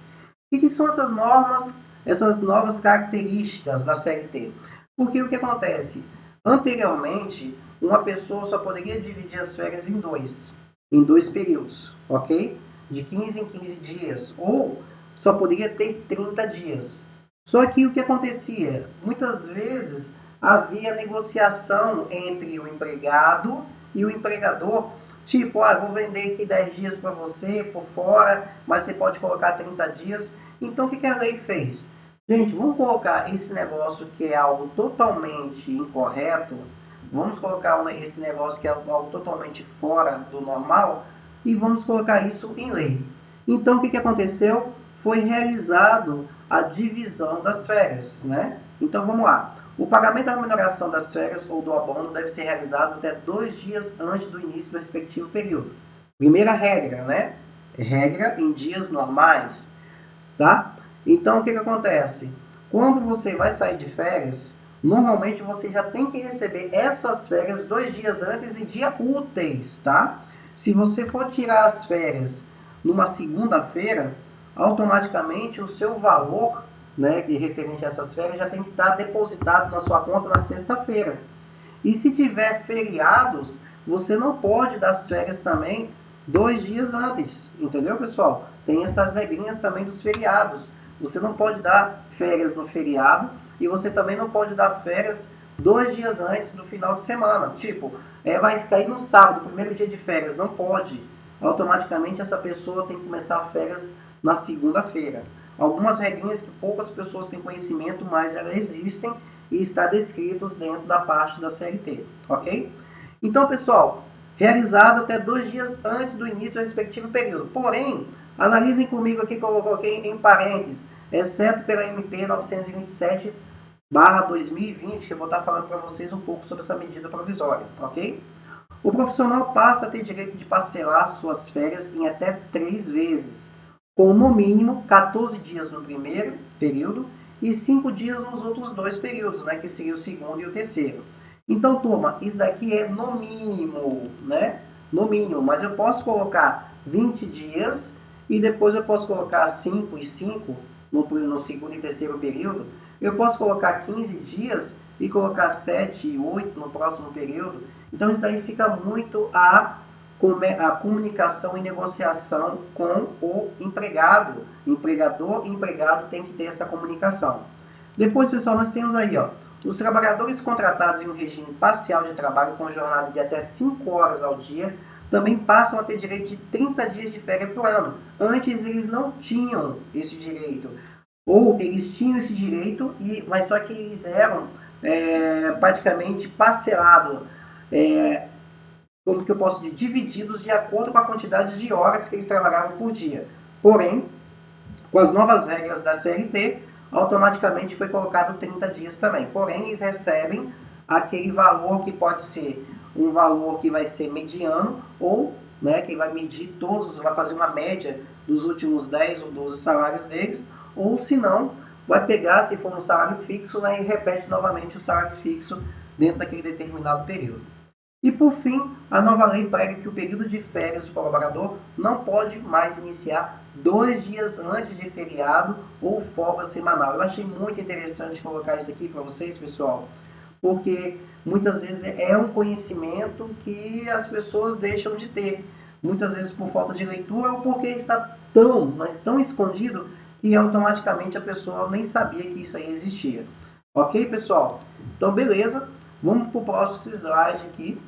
O que são essas normas, essas novas características da CLT? Porque o que acontece? Anteriormente, uma pessoa só poderia dividir as férias em dois períodos, ok? De 15 em 15 dias, ou só poderia ter 30 dias. Só que o que acontecia? Muitas vezes havia negociação entre o empregado e o empregador, tipo, vou vender aqui 10 dias para você por fora, mas você pode colocar 30 dias. Então, o que a lei fez? Gente, vamos colocar esse negócio que é algo totalmente incorreto, vamos colocar esse negócio que é algo totalmente fora do normal e vamos colocar isso em lei. Então, o que aconteceu? Foi realizado a divisão das férias, né? Então, vamos lá. O pagamento da remuneração das férias ou do abono deve ser realizado até 2 dias antes do início do respectivo período. Primeira regra, né? Regra em dias normais, tá? Então, o que acontece? Quando você vai sair de férias, normalmente você já tem que receber essas férias 2 dias antes em dias úteis, tá? Se você for tirar as férias numa segunda-feira, automaticamente o seu valor, né, que referente a essas férias, já tem que estar depositado na sua conta na sexta-feira. E se tiver feriados, você não pode dar as férias também 2 dias antes, entendeu, pessoal? Tem essas regrinhas também dos feriados. Você não pode dar férias no feriado e você também não pode dar férias 2 dias antes do final de semana. Tipo, vai cair no sábado, primeiro dia de férias, não pode. Automaticamente essa pessoa tem que começar férias na segunda-feira. Algumas regrinhas que poucas pessoas têm conhecimento, mas elas existem e está descritos dentro da parte da CLT, ok? Então, pessoal, realizado até 2 dias antes do início do respectivo período. Porém, analisem comigo aqui que eu coloquei em parênteses, exceto pela MP 927/2020, que eu vou estar falando para vocês um pouco sobre essa medida provisória, ok? O profissional passa a ter direito de parcelar suas férias em até 3 vezes, com no mínimo 14 dias no primeiro período e 5 dias nos outros 2 períodos, né, que seria o segundo e o terceiro. Então, turma, isso daqui é no mínimo, né? No mínimo, mas eu posso colocar 20 dias e depois eu posso colocar 5 e 5 no segundo e terceiro período. Eu posso colocar 15 dias e colocar 7 e 8 no próximo período. Então, isso daí fica muito a comunicação e negociação com o empregado. Empregador e empregado tem que ter essa comunicação. Depois, pessoal, nós temos aí, ó, os trabalhadores contratados em um regime parcial de trabalho com jornada de até 5 horas ao dia também passam a ter direito de 30 dias de férias por ano. Antes eles não tinham esse direito. Ou eles tinham esse direito, mas só que eles eram praticamente parcelados. Como que eu posso dizer, divididos de acordo com a quantidade de horas que eles trabalhavam por dia. Porém, com as novas regras da CLT, automaticamente foi colocado 30 dias também. Porém, eles recebem aquele valor que pode ser um valor que vai ser mediano ou, né, que vai medir todos, vai fazer uma média dos últimos 10 ou 12 salários deles, ou se não, vai pegar, se for um salário fixo, né, e repete novamente o salário fixo dentro daquele determinado período. E, por fim, a nova lei prega que o período de férias do colaborador não pode mais iniciar 2 dias antes de feriado ou folga semanal. Eu achei muito interessante colocar isso aqui para vocês, pessoal, porque muitas vezes é um conhecimento que as pessoas deixam de ter. Muitas vezes por falta de leitura ou porque está tão escondido que automaticamente a pessoa nem sabia que isso aí existia. Ok, pessoal? Então, beleza. Vamos para o próximo slide aqui.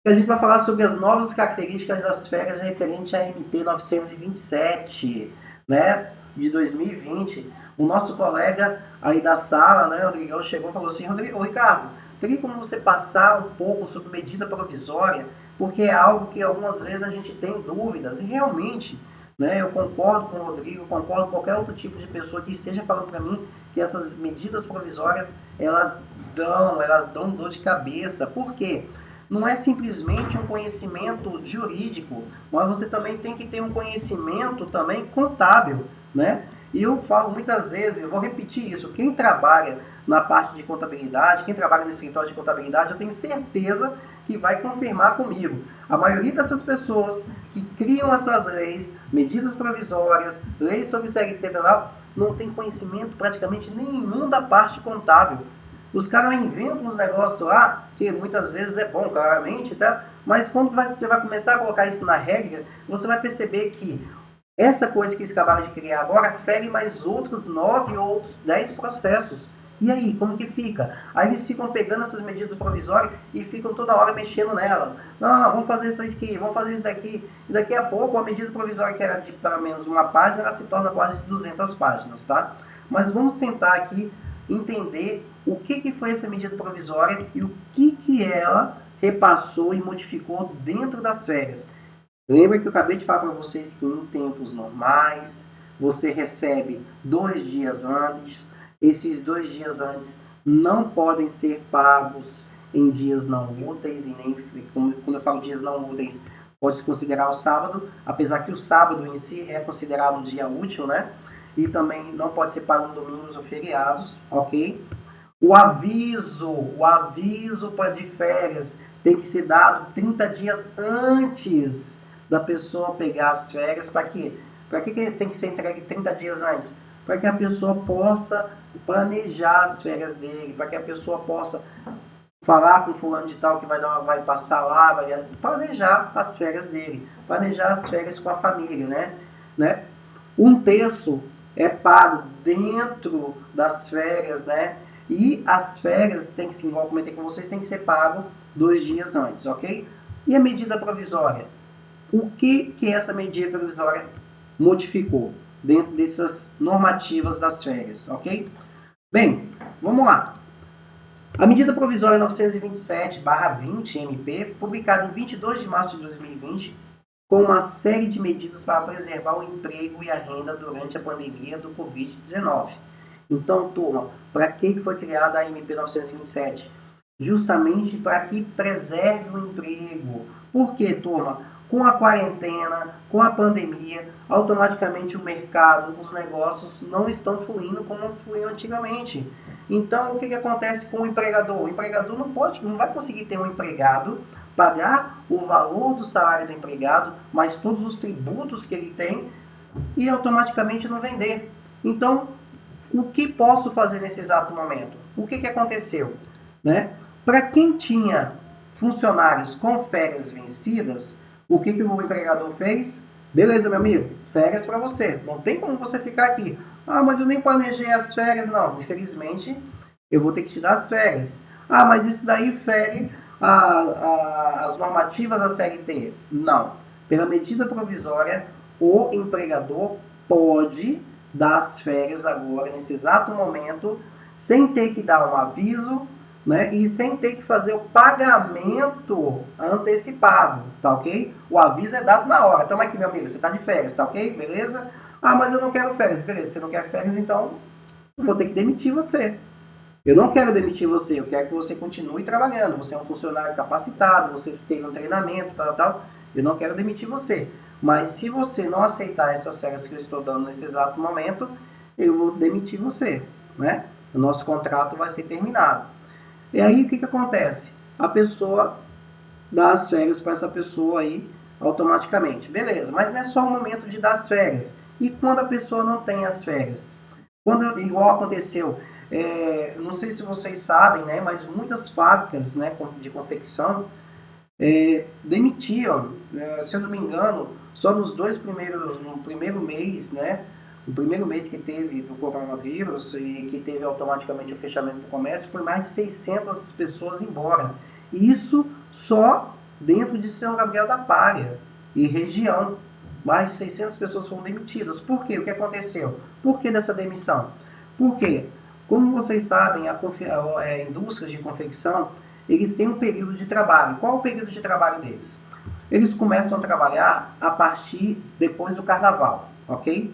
A gente vai falar sobre as novas características das férias referente à MP 927, né, de 2020. O nosso colega aí da sala, né, o Rodrigão, chegou e falou assim, Ricardo, teria como você passar um pouco sobre medida provisória porque é algo que algumas vezes a gente tem dúvidas, e realmente, né, eu concordo com o Rodrigo, concordo com qualquer outro tipo de pessoa que esteja falando para mim que essas medidas provisórias, elas dão dor de cabeça. Por quê? Não é simplesmente um conhecimento jurídico, mas você também tem que ter um conhecimento também contábil, né? E eu falo muitas vezes, eu vou repetir isso, quem trabalha na parte de contabilidade, quem trabalha no escritório de contabilidade, eu tenho certeza que vai confirmar comigo. A maioria dessas pessoas que criam essas leis, medidas provisórias, leis sobre CLT, não tem conhecimento praticamente nenhum da parte contábil. Os caras inventam uns negócios lá, que muitas vezes é bom, claramente, tá? Mas quando você vai começar a colocar isso na regra, você vai perceber que essa coisa que eles acabaram de criar agora fere mais outros 9 ou 10 processos. E aí, como que fica? Aí eles ficam pegando essas medidas provisórias e ficam toda hora mexendo nela. Não, vamos fazer isso aqui, vamos fazer isso daqui. E daqui a pouco, a medida provisória que era de pelo menos uma página, ela se torna quase 200 páginas, tá? Mas vamos tentar aqui entender o que foi essa medida provisória e o que ela repassou e modificou dentro das férias. Lembra que eu acabei de falar para vocês que em tempos normais, você recebe 2 dias antes. Esses 2 dias antes não podem ser pagos em dias não úteis, e nem, quando eu falo dias não úteis, pode-se considerar o sábado, apesar que o sábado em si é considerado um dia útil, né? E também não pode ser pago em domingos ou feriados, ok? O aviso de férias tem que ser dado 30 dias antes da pessoa pegar as férias. Para quê? Para que tem que ser entregue 30 dias antes? Para que a pessoa possa planejar as férias dele, para que a pessoa possa falar com fulano de tal que vai passar lá, vai planejar as férias dele, planejar as férias com a família, né? Um terço é pago dentro das férias, né? E as férias tem que ser, igual eu comentei com vocês, tem que ser pago 2 dias antes, ok? E a medida provisória? O que essa medida provisória modificou dentro dessas normativas das férias, ok? Bem, vamos lá. A medida provisória 927/20 MP, publicada em 22 de março de 2020, com uma série de medidas para preservar o emprego e a renda durante a pandemia do Covid-19. Então, turma, para que foi criada a MP 927? Justamente para que preserve o emprego. Por quê, turma? Com a quarentena, com a pandemia, automaticamente o mercado, os negócios não estão fluindo como fluíam antigamente. Então, o que acontece com o empregador? O empregador não vai conseguir ter um empregado, pagar o valor do salário do empregado, mais todos os tributos que ele tem, e automaticamente não vender. Então, o que posso fazer nesse exato momento? O que aconteceu? Né? Para quem tinha funcionários com férias vencidas, o que o empregador fez? Beleza, meu amigo, férias para você. Não tem como você ficar aqui. Ah, mas eu nem planejei as férias. Não, infelizmente, eu vou ter que te dar as férias. Ah, mas isso daí fere as normativas da CLT. Não. Pela medida provisória, o empregador pode dar as férias agora, nesse exato momento, sem ter que dar um aviso, né? E sem ter que fazer o pagamento antecipado, tá ok? O aviso é dado na hora. Toma aqui, meu amigo, você tá de férias, tá ok? Beleza? Ah, mas eu não quero férias. Beleza, você não quer férias, então eu vou ter que demitir você. Eu não quero demitir você, eu quero que você continue trabalhando. Você é um funcionário capacitado, você teve um treinamento, tal. Eu não quero demitir você. Mas se você não aceitar essas férias que eu estou dando nesse exato momento, eu vou demitir você, né? O nosso contrato vai ser terminado. E aí, o que acontece? A pessoa dá as férias para essa pessoa aí automaticamente. Beleza, mas não é só o momento de dar as férias. E quando a pessoa não tem as férias? Quando, igual aconteceu, não sei se vocês sabem, né, mas muitas fábricas, né, de confecção demitiam, se eu não me engano, só no primeiro mês, né, o primeiro mês que teve do coronavírus e que teve automaticamente o fechamento do comércio, foi mais de 600 pessoas embora. Isso só dentro de São Gabriel da Palha e região. Mais de 600 pessoas foram demitidas. Por quê? O que aconteceu? Por que dessa demissão? Porque, como vocês sabem, a indústrias de confecção, eles têm um período de trabalho. Qual é o período de trabalho deles? eles começam a trabalhar a partir depois do carnaval, ok?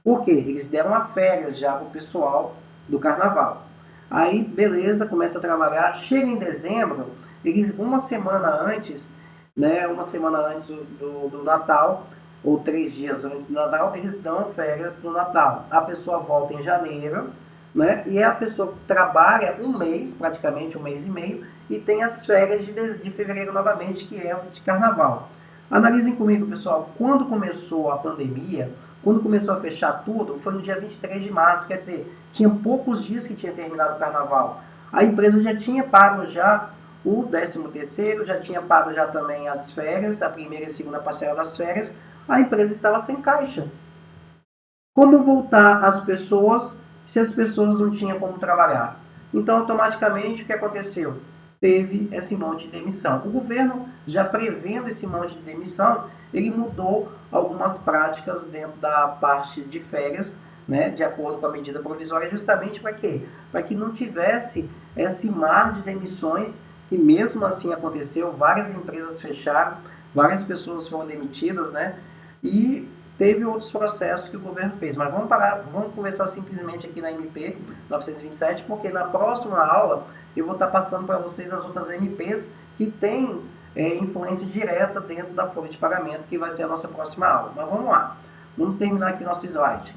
Por quê? Eles deram a férias já para o pessoal do carnaval. Aí, beleza, começa a trabalhar, chega em dezembro, eles uma semana antes, né, uma semana antes do Natal, ou 3 dias antes do Natal, eles dão férias para o Natal. A pessoa volta em janeiro, né, e a pessoa trabalha um mês, praticamente um mês e meio, e tem as férias de fevereiro novamente, que é de carnaval. Analisem comigo, pessoal, quando começou a pandemia, quando começou a fechar tudo, foi no dia 23 de março, quer dizer, tinha poucos dias que tinha terminado o carnaval. A empresa já tinha pago já o 13º, já tinha pago já também as férias, a primeira e segunda parcela das férias, a empresa estava sem caixa. Como voltar às pessoas se as pessoas não tinham como trabalhar? Então, automaticamente, o que aconteceu? Teve esse monte de demissão. O governo, já prevendo esse monte de demissão, ele mudou algumas práticas dentro da parte de férias, né, de acordo com a medida provisória, justamente para quê? Para que não tivesse esse mar de demissões, que mesmo assim aconteceu, várias empresas fecharam, várias pessoas foram demitidas, né? E teve outros processos que o governo fez, mas vamos conversar simplesmente aqui na MP 927, porque na próxima aula eu vou estar passando para vocês as outras MPs que têm influência direta dentro da folha de pagamento, que vai ser a nossa próxima aula. Mas vamos lá, vamos terminar aqui nosso slide.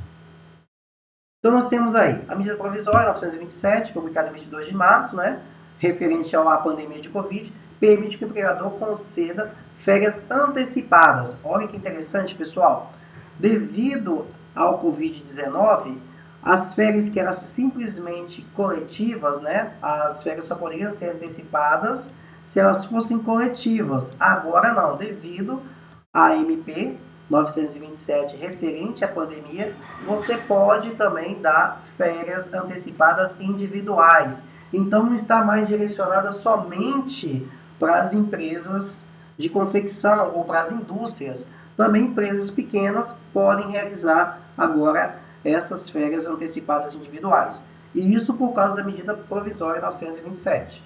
Então nós temos aí a medida provisória 927, publicada em 22 de março, né, referente à pandemia de Covid, permite que o empregador conceda férias antecipadas. Olha que interessante, pessoal. Devido ao Covid-19, as férias que eram simplesmente coletivas, né? As férias só poderiam ser antecipadas se elas fossem coletivas. Agora não, devido à MP 927 referente à pandemia, você pode também dar férias antecipadas individuais. Então não está mais direcionada somente para as empresas de confecção ou para as indústrias. Também empresas pequenas podem realizar agora essas férias antecipadas individuais. E isso por causa da medida provisória 927.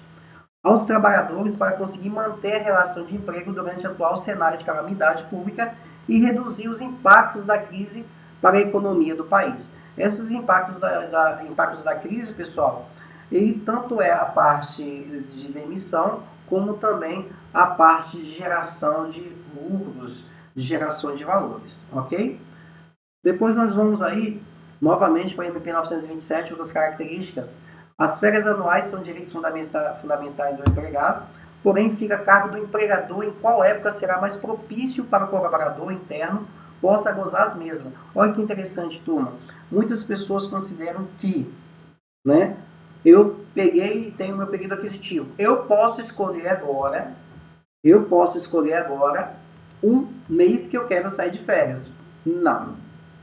Aos trabalhadores para conseguir manter a relação de emprego durante o atual cenário de calamidade pública e reduzir os impactos da crise para a economia do país. Esses impactos da crise, pessoal, ele tanto é a parte de demissão, como também a parte de geração de lucros, de geração de valores, ok? Depois nós vamos aí, novamente, para a MP 927, outras características. As férias anuais são direitos fundamentais do empregado, porém fica a cargo do empregador em qual época será mais propício para o colaborador interno possa gozar as mesmas. Olha que interessante, turma. Muitas pessoas consideram que, né, eu peguei e tenho meu período aquisitivo. Eu posso escolher agora um mês que eu quero sair de férias. Não,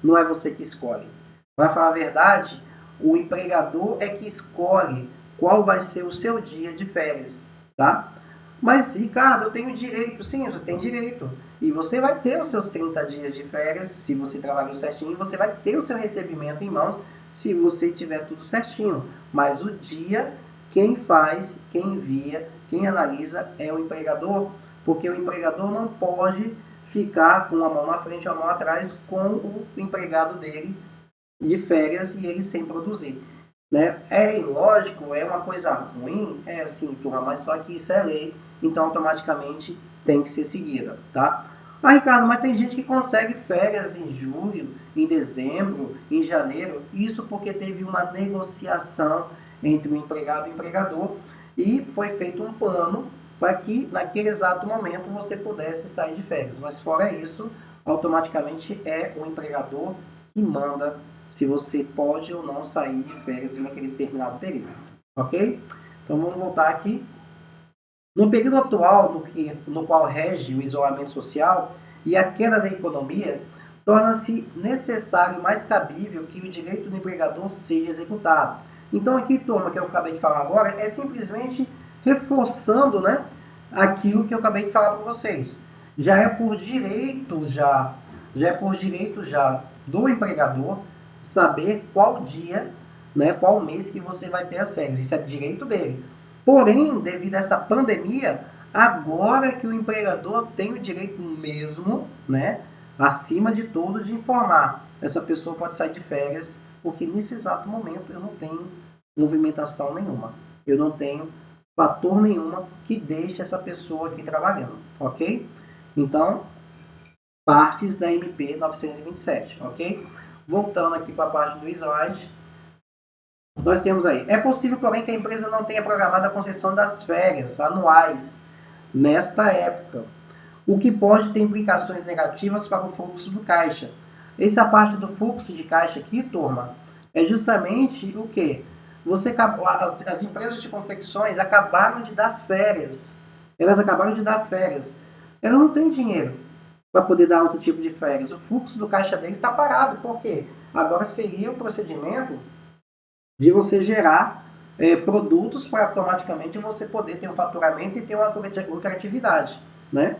não é você que escolhe. Para falar a verdade, o empregador é que escolhe qual vai ser o seu dia de férias, tá? Mas, Ricardo, eu tenho direito. Sim, você tem direito. E você vai ter os seus 30 dias de férias, se você trabalhou certinho, você vai ter o seu recebimento em mãos, se você tiver tudo certinho. Mas o dia, quem faz, quem envia, quem analisa é o empregador, porque o empregador não pode ficar com uma mão na frente e uma mão atrás com o empregado dele de férias e ele sem produzir. Né? É lógico, é uma coisa ruim, é assim, turma, mas só que isso é lei, então automaticamente tem que ser seguida, tá? Ah, Ricardo, mas tem gente que consegue férias em julho, em dezembro, em janeiro, isso porque teve uma negociação entre o empregado e o empregador e foi feito um plano para que naquele exato momento você pudesse sair de férias, mas fora isso, automaticamente é o empregador que manda se você pode ou não sair de férias naquele determinado período, ok? Então vamos voltar aqui. No período atual, no qual rege o isolamento social e a queda da economia, torna-se necessário e mais cabível que o direito do empregador seja executado. Então aqui, turma, que eu acabei de falar agora, é simplesmente reforçando, né, aquilo que eu acabei de falar para vocês. Já é por direito do empregador saber qual dia, né, qual mês que você vai ter as férias. Isso é direito dele. Porém, devido a essa pandemia, Agora que o empregador tem o direito mesmo, né, acima de tudo, de informar. Essa pessoa pode sair de férias, porque nesse exato momento eu não tenho movimentação nenhuma. Eu não tenho fator nenhuma que deixe essa pessoa aqui trabalhando, ok? Então, partes da MP 927, ok? Voltando aqui para a parte do slide, nós temos aí, é possível, porém, que a empresa não tenha programado a concessão das férias anuais nesta época, o que pode ter implicações negativas para o fluxo do caixa. Essa parte do fluxo de caixa aqui, turma, é justamente o que? As empresas de confecções acabaram de dar férias. Elas acabaram de dar férias. Elas não têm dinheiro para poder dar outro tipo de férias. O fluxo do caixa deles está parado. Por quê? Agora seria o procedimento de você gerar produtos para automaticamente você poder ter um faturamento e ter uma lucratividade, né?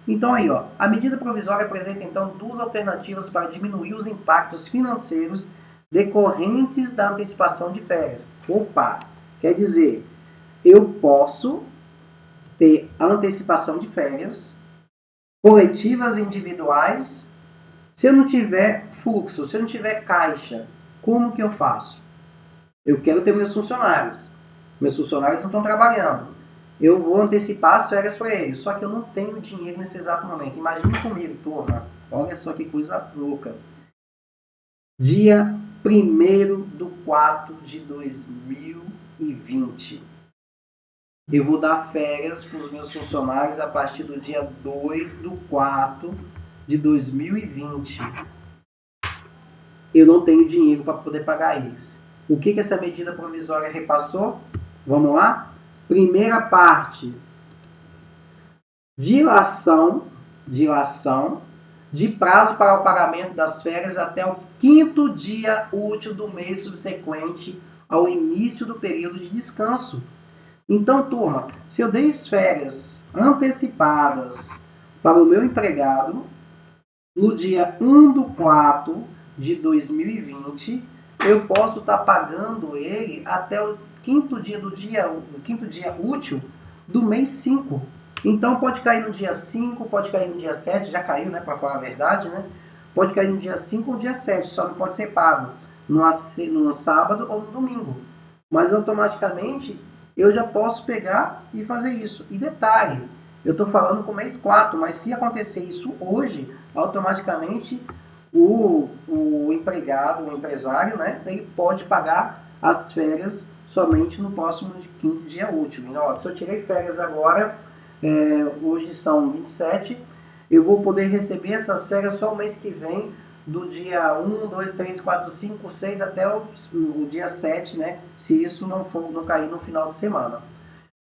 Então aí, ó, a medida provisória apresenta então duas alternativas para diminuir os impactos financeiros decorrentes da antecipação de férias. Opa, quer dizer, eu posso ter antecipação de férias coletivas e individuais. Se eu não tiver fluxo, se eu não tiver caixa, como que eu faço? Eu quero ter meus funcionários. Meus funcionários não estão trabalhando. Eu vou antecipar as férias para eles. Só que eu não tenho dinheiro nesse exato momento. Imagine comigo, turma. Olha só que coisa louca. Dia 1º de 4 de 2020. Eu vou dar férias para os meus funcionários a partir do dia 2/4/2020. Eu não tenho dinheiro para poder pagar eles. O que essa medida provisória repassou? Vamos lá? Primeira parte. Dilação de prazo para o pagamento das férias até o 5º dia útil do mês subsequente ao início do período de descanso. Então, turma, se eu dei férias antecipadas para o meu empregado no dia 1/4/2020, eu posso estar pagando ele até o 5º dia útil do mês 5. Então pode cair no dia 5, pode cair no dia 7, já caiu, né, para falar a verdade, né? Pode cair no dia 5 ou no dia 7, só não pode ser pago no sábado ou no domingo. Mas automaticamente eu já posso pegar e fazer isso. E detalhe, eu estou falando com o mês 4, mas se acontecer isso hoje, automaticamente o empregado, o empresário, né, ele pode pagar as férias somente no próximo 5º dia útil. Então, ó, se eu tirei férias agora, hoje são 27, eu vou poder receber essas férias só o mês que vem, do dia 1, 2, 3, 4, 5, 6 até o dia 7, né, se isso não cair no final de semana.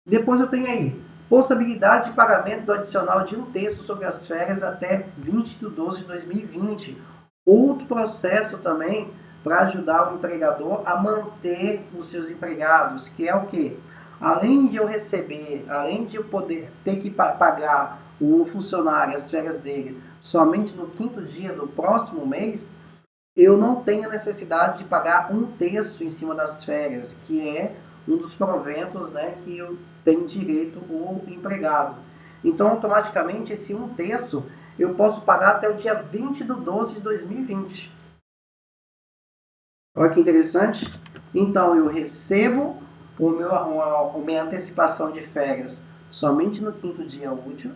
Depois eu tenho aí possibilidade de pagamento do adicional de 1/3 sobre as férias até 20/12/2020. Outro processo também para ajudar o empregador a manter os seus empregados, que é o quê? Além de eu poder ter que pagar o funcionário, as férias dele, somente no 5º dia do próximo mês, eu não tenho a necessidade de pagar 1/3 em cima das férias, que é um dos proventos, né, que eu tenho direito o empregado. Então, automaticamente, esse 1/3 eu posso pagar até o dia 20/12/2020. Olha que interessante. Então, eu recebo a minha antecipação de férias somente no 5º dia útil.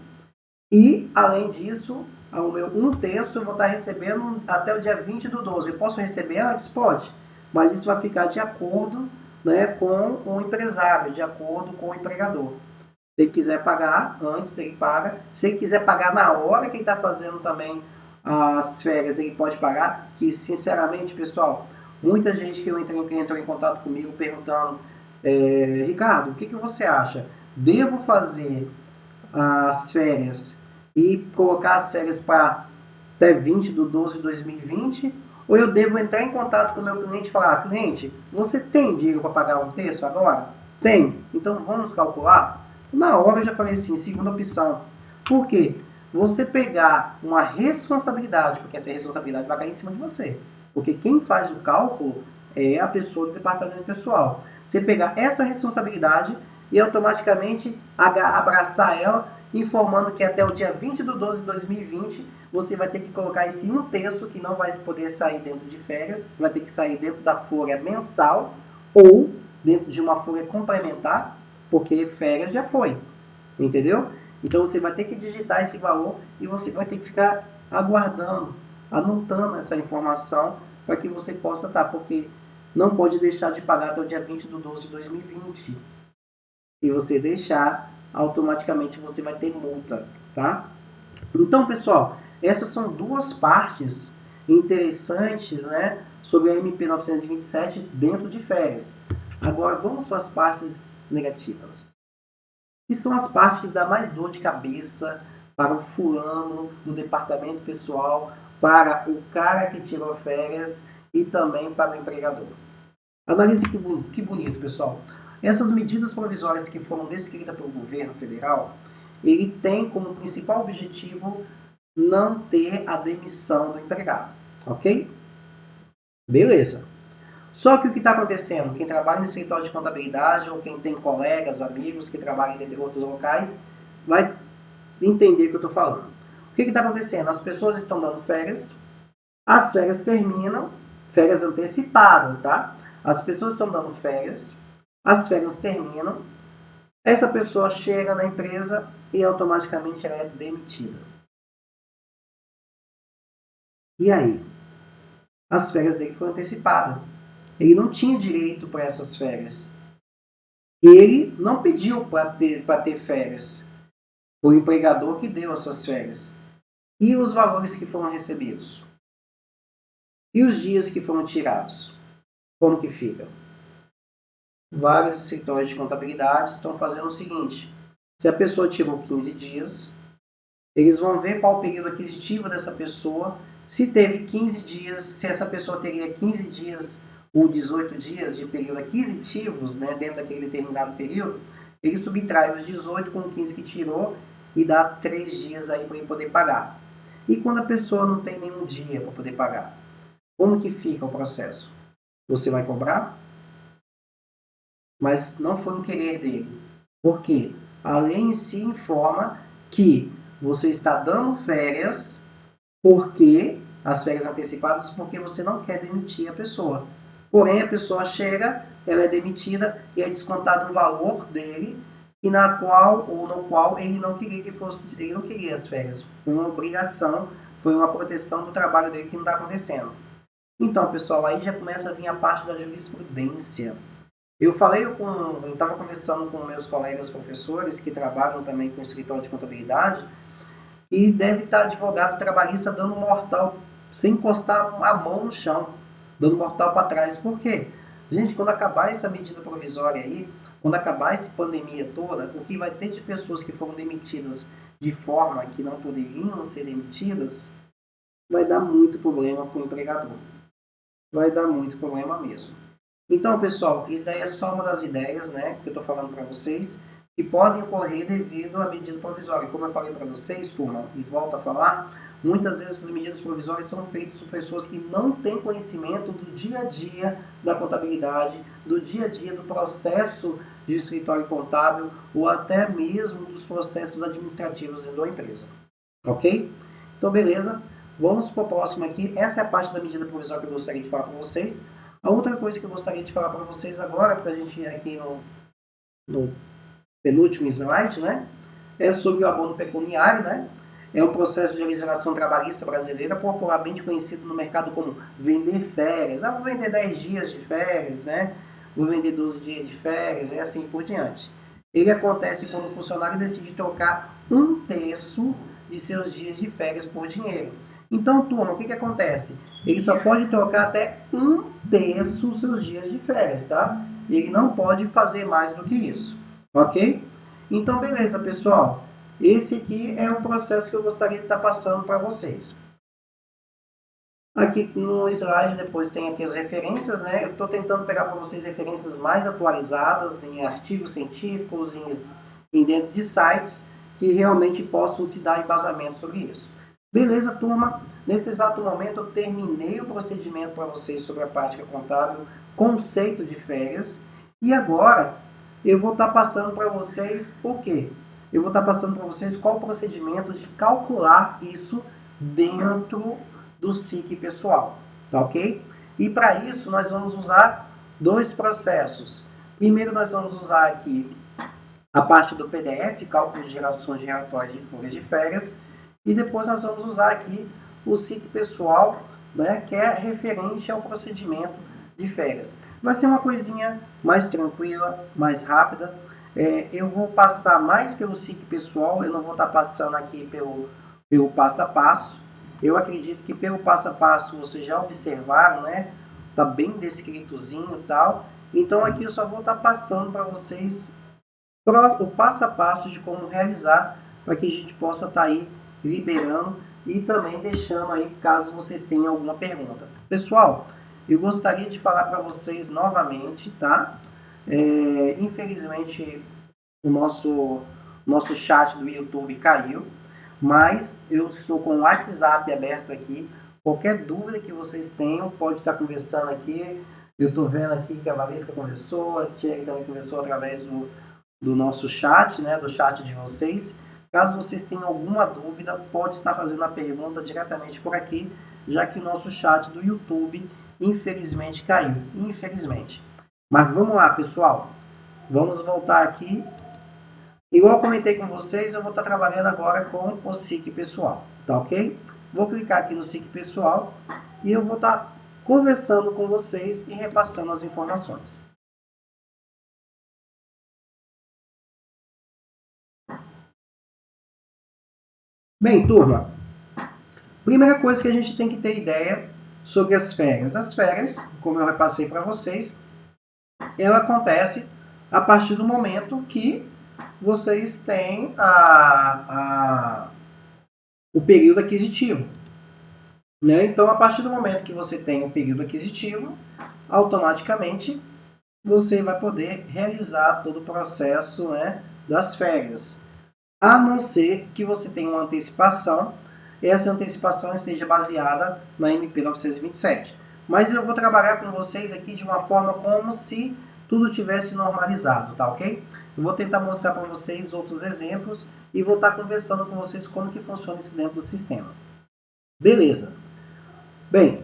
E, além disso, o meu 1/3 eu vou estar recebendo até o dia 20/12. Eu posso receber antes? Pode. Mas isso vai ficar de acordo, né, com o empresário, de acordo com o empregador. Se ele quiser pagar antes, ele paga. Se ele quiser pagar na hora que ele está fazendo também as férias, ele pode pagar. Que, sinceramente, pessoal, muita gente que entrou em contato comigo perguntando, Ricardo, o que você acha? Devo fazer as férias e colocar as férias para até 20/12/2020, ou eu devo entrar em contato com o meu cliente e falar, cliente, você tem dinheiro para pagar 1/3 agora? Tem. Então vamos calcular? Na hora eu já falei assim, segunda opção. Por quê? Você pegar uma responsabilidade, porque essa responsabilidade vai cair em cima de você. Porque quem faz o cálculo é a pessoa do departamento pessoal. Você pegar essa responsabilidade e automaticamente abraçar ela, informando que até o dia 20/12/2020 você vai ter que colocar esse 1/3 que não vai poder sair dentro de férias, vai ter que sair dentro da folha mensal ou dentro de uma folha complementar, porque férias já foi, entendeu? Então você vai ter que digitar esse valor e você vai ter que ficar aguardando, anotando essa informação para que você possa estar, porque não pode deixar de pagar até o dia 20/12/2020. Se você deixar, automaticamente você vai ter multa, tá? Então, pessoal, essas são duas partes interessantes, né, sobre a MP 927 dentro de férias. Agora, vamos para as partes negativas. Que são as partes que dão mais dor de cabeça para o fulano do departamento pessoal, para o cara que tirou férias e também para o empregador. Analise que bonito, pessoal. Essas medidas provisórias que foram descritas pelo governo federal, ele tem como principal objetivo não ter a demissão do empregado, ok? Beleza. Só que o que está acontecendo? Quem trabalha no escritório de contabilidade ou quem tem colegas, amigos que trabalham em outros locais, vai entender o que eu estou falando. O que está acontecendo? As pessoas estão dando férias, as férias terminam, férias antecipadas, tá? As pessoas estão dando férias, as férias terminam, essa pessoa chega na empresa e automaticamente ela é demitida. E aí? As férias dele foram antecipadas. Ele não tinha direito para essas férias. Ele não pediu para ter férias. Foi o empregador que deu essas férias. E os valores que foram recebidos? E os dias que foram tirados? Como que fica? Vários escritórios de contabilidade estão fazendo o seguinte: se a pessoa tirou 15 dias, eles vão ver qual o período aquisitivo dessa pessoa, se teve 15 dias, se essa pessoa teria 15 dias ou 18 dias de período aquisitivos, né, dentro daquele determinado período, ele subtrai os 18 com o 15 que tirou e dá 3 dias aí para ele poder pagar. E quando a pessoa não tem nenhum dia para poder pagar, como que fica o processo? Você vai cobrar? Mas não foi um querer dele. Por quê? A lei em si informa que você está dando férias porque as férias antecipadas porque você não quer demitir a pessoa. Porém, a pessoa chega, ela é demitida e é descontado o valor dele e no qual ele não queria que fosse, ele não queria as férias. Foi uma obrigação, foi uma proteção do trabalho dele que não está acontecendo. Então, pessoal, aí já começa a vir a parte da jurisprudência. Eu estava conversando com meus colegas professores que trabalham também com escritório de contabilidade e deve estar advogado trabalhista dando mortal, sem encostar a mão no chão, dando mortal para trás. Por quê? Gente, quando acabar essa medida provisória aí, quando acabar essa pandemia toda, o que vai ter de pessoas que foram demitidas de forma que não poderiam ser demitidas, vai dar muito problema para o empregador. Vai dar muito problema mesmo. Então, pessoal, isso daí é só uma das ideias, né, que eu estou falando para vocês, que podem ocorrer devido à medida provisória. Como eu falei para vocês, turma, e volto a falar, muitas vezes essas medidas provisórias são feitas por pessoas que não têm conhecimento do dia a dia da contabilidade, do dia a dia do processo de escritório contábil ou até mesmo dos processos administrativos dentro da empresa. Ok? Então, beleza. Vamos para o próximo aqui. Essa é a parte da medida provisória que eu gostaria de falar para vocês. A outra coisa que eu gostaria de falar para vocês agora, para a gente ir aqui no penúltimo slide, né, é sobre o abono pecuniário, né? É um processo de legislação trabalhista brasileira popularmente conhecido no mercado como vender férias. Vou vender 10 dias de férias, né? Vou vender 12 dias de férias e assim por diante. Ele acontece quando o funcionário decide trocar 1/3 de seus dias de férias por dinheiro. Então, turma, o que acontece? Ele só pode trocar até 1/3 dos seus dias de férias, tá? Ele não pode fazer mais do que isso, ok? Então, beleza, pessoal. Esse aqui é o processo que eu gostaria de estar passando para vocês. Aqui no slide depois tem aqui as referências, né? Eu estou tentando pegar para vocês referências mais atualizadas em artigos científicos, em dentro de sites que realmente possam te dar embasamento sobre isso. Beleza, turma? Nesse exato momento eu terminei o procedimento para vocês sobre a prática contábil, conceito de férias. E agora eu vou estar passando para vocês o quê? Eu vou estar passando para vocês qual o procedimento de calcular isso dentro do SIC pessoal, tá ok? E para isso nós vamos usar dois processos. Primeiro nós vamos usar aqui a parte do PDF, cálculo de gerações de relatórios e folhas de férias, e depois nós vamos usar aqui o SIC pessoal, né, que é referente ao procedimento de férias. Vai ser uma coisinha mais tranquila, mais rápida. Eu vou passar mais pelo SIC pessoal, eu não vou estar passando aqui pelo passo a passo. Eu acredito que pelo passo a passo vocês já observaram, né? Tá bem descritozinho e tal. Então aqui eu só vou estar passando para vocês o passo a passo de como realizar, para que a gente possa estar aí liberando e também deixando aí caso vocês tenham alguma pergunta. Pessoal, eu gostaria de falar para vocês novamente, tá? Infelizmente o nosso chat do YouTube caiu, mas eu estou com o WhatsApp aberto aqui. Qualquer dúvida que vocês tenham, pode estar conversando aqui. Eu estou vendo aqui que a Valesca conversou, a Thierry também conversou através do nosso chat, né, do chat de vocês. Caso vocês tenham alguma dúvida, pode estar fazendo a pergunta diretamente por aqui, já que o nosso chat do YouTube, infelizmente, caiu. Infelizmente. Mas vamos lá, pessoal. Vamos voltar aqui. Igual eu comentei com vocês, eu vou estar trabalhando agora com o SIC pessoal, tá ok? Vou clicar aqui no SIC pessoal e eu vou estar conversando com vocês e repassando as informações. Bem, turma, primeira coisa que a gente tem que ter ideia sobre as férias. As férias, como eu repassei para vocês, ela acontece a partir do momento que vocês têm o período aquisitivo. Né? Então, a partir do momento que você tem o período aquisitivo, automaticamente você vai poder realizar todo o processo, né, das férias. A não ser que você tenha uma antecipação, essa antecipação esteja baseada na MP 927. Mas eu vou trabalhar com vocês aqui de uma forma como se tudo tivesse normalizado, tá ok? Eu vou tentar mostrar para vocês outros exemplos e vou estar conversando com vocês como que funciona isso dentro do sistema. Beleza. Bem,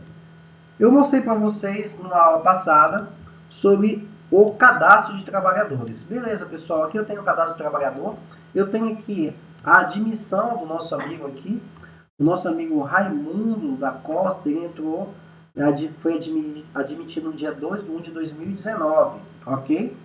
eu mostrei para vocês numa aula passada sobre o cadastro de trabalhadores. Beleza, pessoal, aqui eu tenho o cadastro de trabalhador. Eu tenho aqui a admissão do nosso amigo aqui, o nosso amigo Raimundo da Costa, ele entrou, foi admitido no dia 2 de 1 de 2019, ok?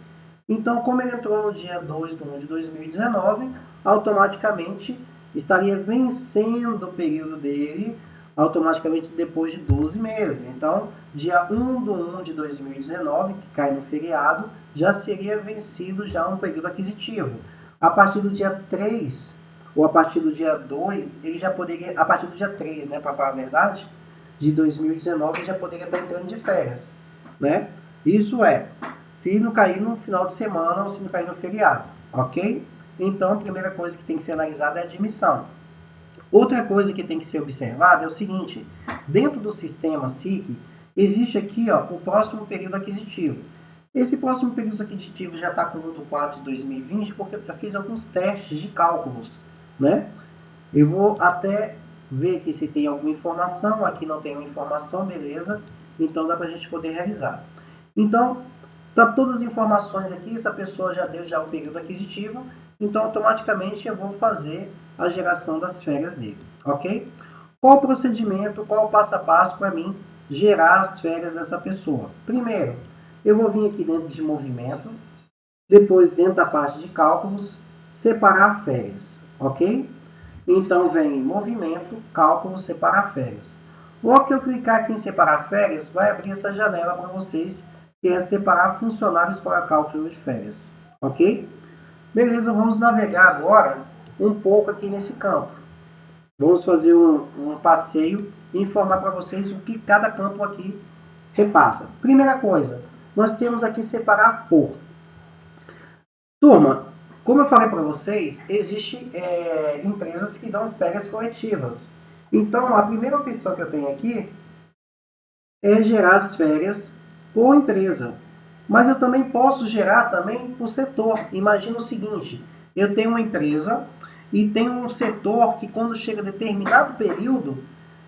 Então, como ele entrou no dia 2 de 1 de 2019, automaticamente estaria vencendo o período dele automaticamente depois de 12 meses. Então, dia 1 de 1 de 2019, que cai no feriado, já seria vencido já um período aquisitivo. A partir do dia 3, ou a partir do dia 2, ele já poderia, a partir do dia 3, né, para falar a verdade, de 2019, ele já poderia estar entrando de férias, né? Isso é, se não cair no final de semana ou se não cair no feriado, ok? Então, a primeira coisa que tem que ser analisada é a admissão. Outra coisa que tem que ser observada é o seguinte, dentro do sistema SIC, existe aqui ó, o próximo período aquisitivo. Esse próximo período aquisitivo já está com o 1/4 de 2020, porque eu fiz alguns testes de cálculos, né? Eu vou até ver aqui se tem alguma informação, aqui não tem informação, beleza? Então dá para a gente poder realizar. Então, tá todas as informações aqui, essa pessoa já deu já o período aquisitivo, então automaticamente eu vou fazer a geração das férias dele, ok? Qual o procedimento, qual o passo a passo para mim gerar as férias dessa pessoa? Primeiro, eu vou vir aqui dentro de movimento, depois dentro da parte de cálculos, separar férias, ok? Então vem movimento, cálculo, separar férias. Logo que eu clicar aqui em separar férias, vai abrir essa janela para vocês, que é separar funcionários para cálculo de férias, ok? Beleza, vamos navegar agora um pouco aqui nesse campo. Vamos fazer um passeio e informar para vocês o que cada campo aqui repassa. Primeira coisa, nós temos aqui separar por. Turma, como eu falei para vocês, existem empresas que dão férias coletivas. Então, a primeira opção que eu tenho aqui é gerar as férias por empresa. Mas eu também posso gerar também por setor. Imagina o seguinte, eu tenho uma empresa e tem um setor que quando chega a determinado período,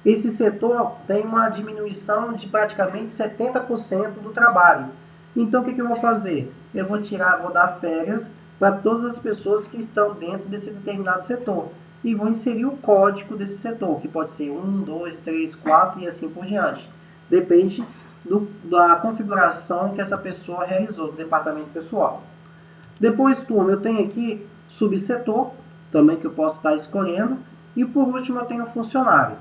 esse setor tem uma diminuição de praticamente 70% do trabalho. Então o que eu vou fazer? Eu vou dar férias para todas as pessoas que estão dentro desse determinado setor. E vou inserir o código desse setor, que pode ser 1, 2, 3, 4 e assim por diante. Depende da configuração que essa pessoa realizou, do departamento pessoal. Depois, turma, eu tenho aqui subsetor, também que eu posso estar escolhendo. E por último, eu tenho funcionário.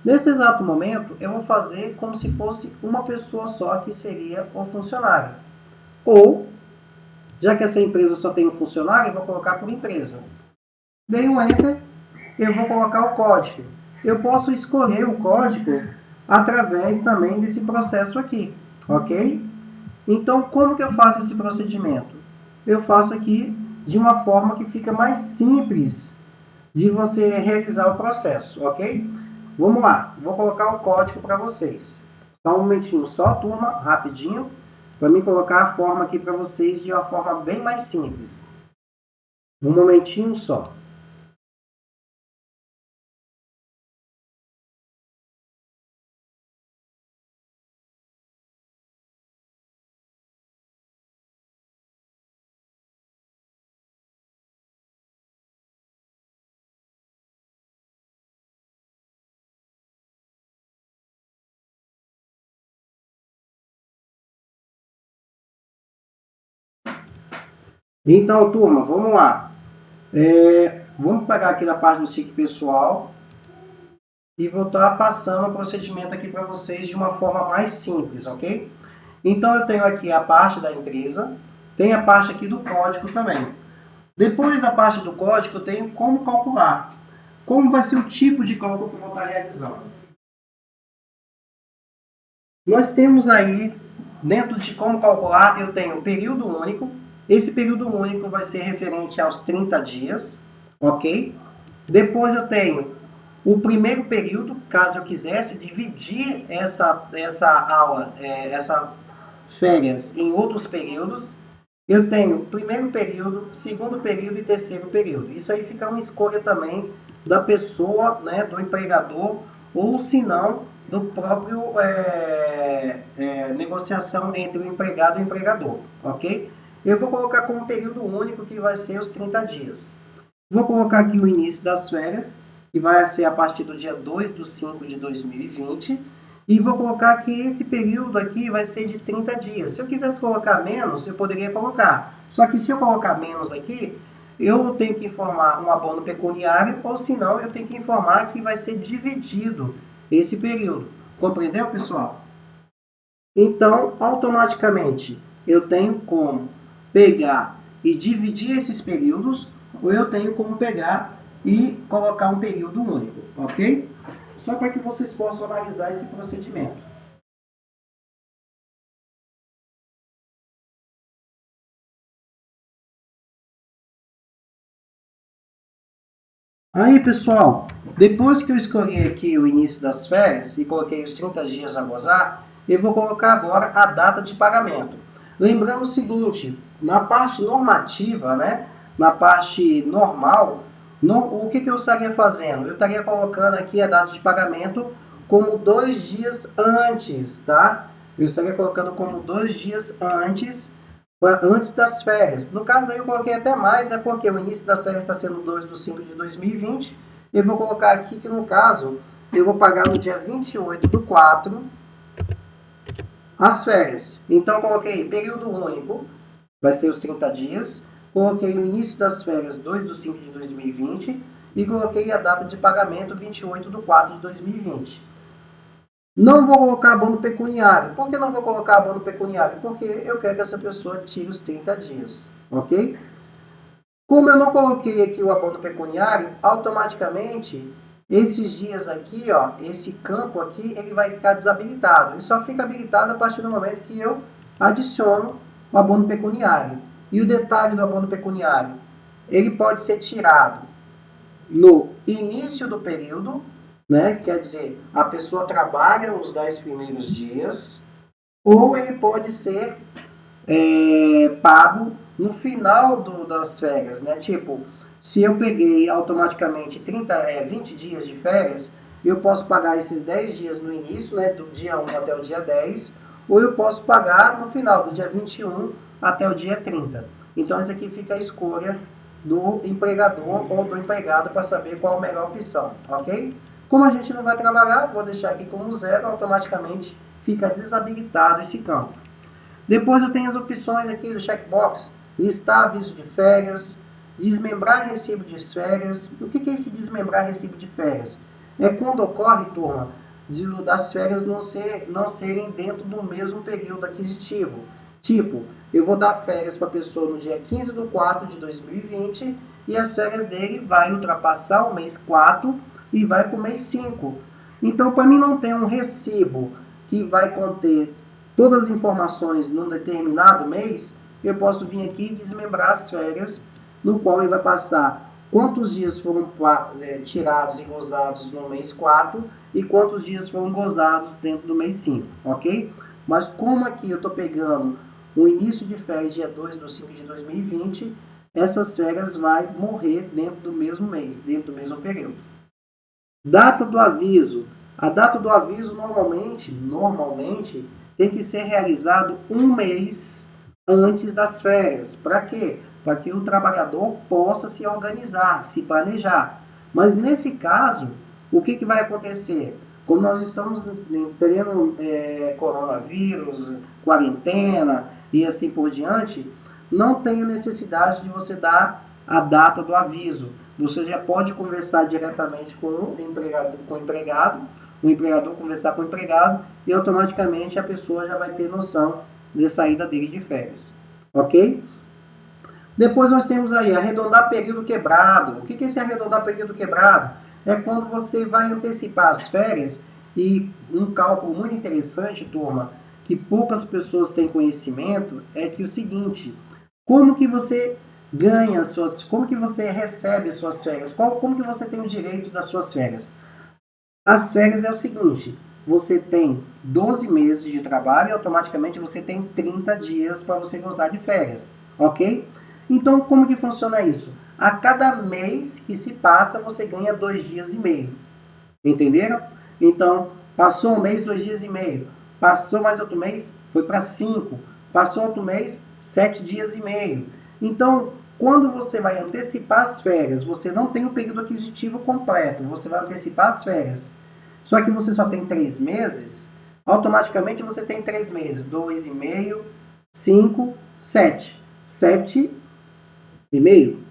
Nesse exato momento, eu vou fazer como se fosse uma pessoa só, que seria o funcionário. Ou, já que essa empresa só tem um funcionário, eu vou colocar por empresa. Dei um Enter, eu vou colocar o código. Eu posso escolher o código através também desse processo aqui, ok? Então, como que eu faço esse procedimento? Eu faço aqui de uma forma que fica mais simples de você realizar o processo, ok? Vamos lá, vou colocar o código para vocês. Só um momentinho só, turma, rapidinho, para mim colocar a forma aqui para vocês de uma forma bem mais simples. Um momentinho só. Então, turma, vamos lá. Vamos pegar aqui na parte do SIC pessoal e vou estar passando o procedimento aqui para vocês de uma forma mais simples, ok? Então, eu tenho aqui a parte da empresa, tem a parte aqui do código também. Depois da parte do código, eu tenho como calcular. Como vai ser o tipo de cálculo que eu vou estar realizando? Nós temos aí, dentro de como calcular, eu tenho período único. Esse período único vai ser referente aos 30 dias, ok? Depois eu tenho o primeiro período, caso eu quisesse dividir essa aula, essa férias em outros períodos. Eu tenho primeiro período, segundo período e terceiro período. Isso aí fica uma escolha também da pessoa, né, do empregador, ou se não, do próprio negociação entre o empregado e o empregador, ok? Eu vou colocar como período único, que vai ser os 30 dias. Vou colocar aqui o início das férias, que vai ser a partir do dia 2/5/2020. E vou colocar que esse período aqui vai ser de 30 dias. Se eu quisesse colocar menos, eu poderia colocar. Só que se eu colocar menos aqui, eu tenho que informar um abono pecuniário, ou se não, eu tenho que informar que vai ser dividido esse período. Compreendeu, pessoal? Então, automaticamente, eu tenho como pegar e dividir esses períodos, ou eu tenho como pegar e colocar um período único, ok? Só para que vocês possam analisar esse procedimento. Aí, pessoal, depois que eu escolhi aqui o início das férias e coloquei os 30 dias a gozar, eu vou colocar agora a data de pagamento. Lembrando o seguinte, na parte normativa, né, na parte normal, o que eu estaria fazendo? Eu estaria colocando aqui a data de pagamento como 2 dias antes, tá? Eu estaria colocando como 2 dias antes das férias. No caso aí eu coloquei até mais, né? Porque o início das férias está sendo 2/5/2020. Eu vou colocar aqui que no caso eu vou pagar no dia 28/4 as férias. Então coloquei período único, vai ser os 30 dias. Coloquei o início das férias 2/5/2020 e coloquei a data de pagamento 28/4/2020. Não vou colocar abono pecuniário. Por que não vou colocar abono pecuniário? Porque eu quero que essa pessoa tire os 30 dias, ok? Como eu não coloquei aqui o abono pecuniário, automaticamente esses dias aqui, ó, esse campo aqui, ele vai ficar desabilitado. Ele só fica habilitado a partir do momento que eu adiciono o abono pecuniário. E o detalhe do abono pecuniário, ele pode ser tirado no início do período, né? Quer dizer, a pessoa trabalha os 10 primeiros dias, ou ele pode ser pago no final das férias, né? Tipo, se eu peguei automaticamente 20 dias de férias, eu posso pagar esses 10 dias no início, né, do dia 1 até o dia 10, ou eu posso pagar no final, do dia 21 até o dia 30. Então, isso aqui fica a escolha do empregador ou do empregado para saber qual a melhor opção, ok? Como a gente não vai trabalhar, vou deixar aqui como zero, automaticamente fica desabilitado esse campo. Depois eu tenho as opções aqui do checkbox, listar aviso de férias, desmembrar recibo de férias. O que é esse desmembrar recibo de férias? É quando ocorre, turma, das férias não serem dentro do mesmo período aquisitivo. Tipo, eu vou dar férias para a pessoa no dia 15 de 4 de 2020 e as férias dele vai ultrapassar o mês 4 e vai para o mês 5. Então, para mim não ter um recibo que vai conter todas as informações num determinado mês, eu posso vir aqui e desmembrar as férias, no qual ele vai passar quantos dias foram tirados e gozados no mês 4 e quantos dias foram gozados dentro do mês 5, ok? Mas como aqui eu estou pegando o início de férias, dia 2 de 5 de 2020, essas férias vai morrer dentro do mesmo mês, dentro do mesmo período. Data do aviso. A data do aviso normalmente tem que ser realizado um mês antes das férias. Para quê? Para que o trabalhador possa se organizar, se planejar. Mas nesse caso, o que vai acontecer? Como nós estamos em pleno coronavírus, quarentena e assim por diante, não tem a necessidade de você dar a data do aviso. Você já pode conversar diretamente com o empregador conversar com o empregado e automaticamente a pessoa já vai ter noção de saída dele de férias. Ok? Depois nós temos aí arredondar período quebrado. O que é esse arredondar período quebrado? É quando você vai antecipar as férias e um cálculo muito interessante, turma, que poucas pessoas têm conhecimento, é que o seguinte, como que você ganha como que você recebe as suas férias? Como que você tem o direito das suas férias? As férias é o seguinte, você tem 12 meses de trabalho e automaticamente você tem 30 dias para você gozar de férias, ok? Então, como que funciona isso? A cada mês que se passa, você ganha 2 dias e meio. Entenderam? Então, passou um mês, 2 dias e meio. Passou mais outro mês, foi para 5. Passou outro mês, 7 dias e meio. Então, quando você vai antecipar as férias, você não tem o período aquisitivo completo, você vai antecipar as férias. Só que você só tem 3 meses, automaticamente você tem 3 meses, 2,5, 5, 7. 7 e meio,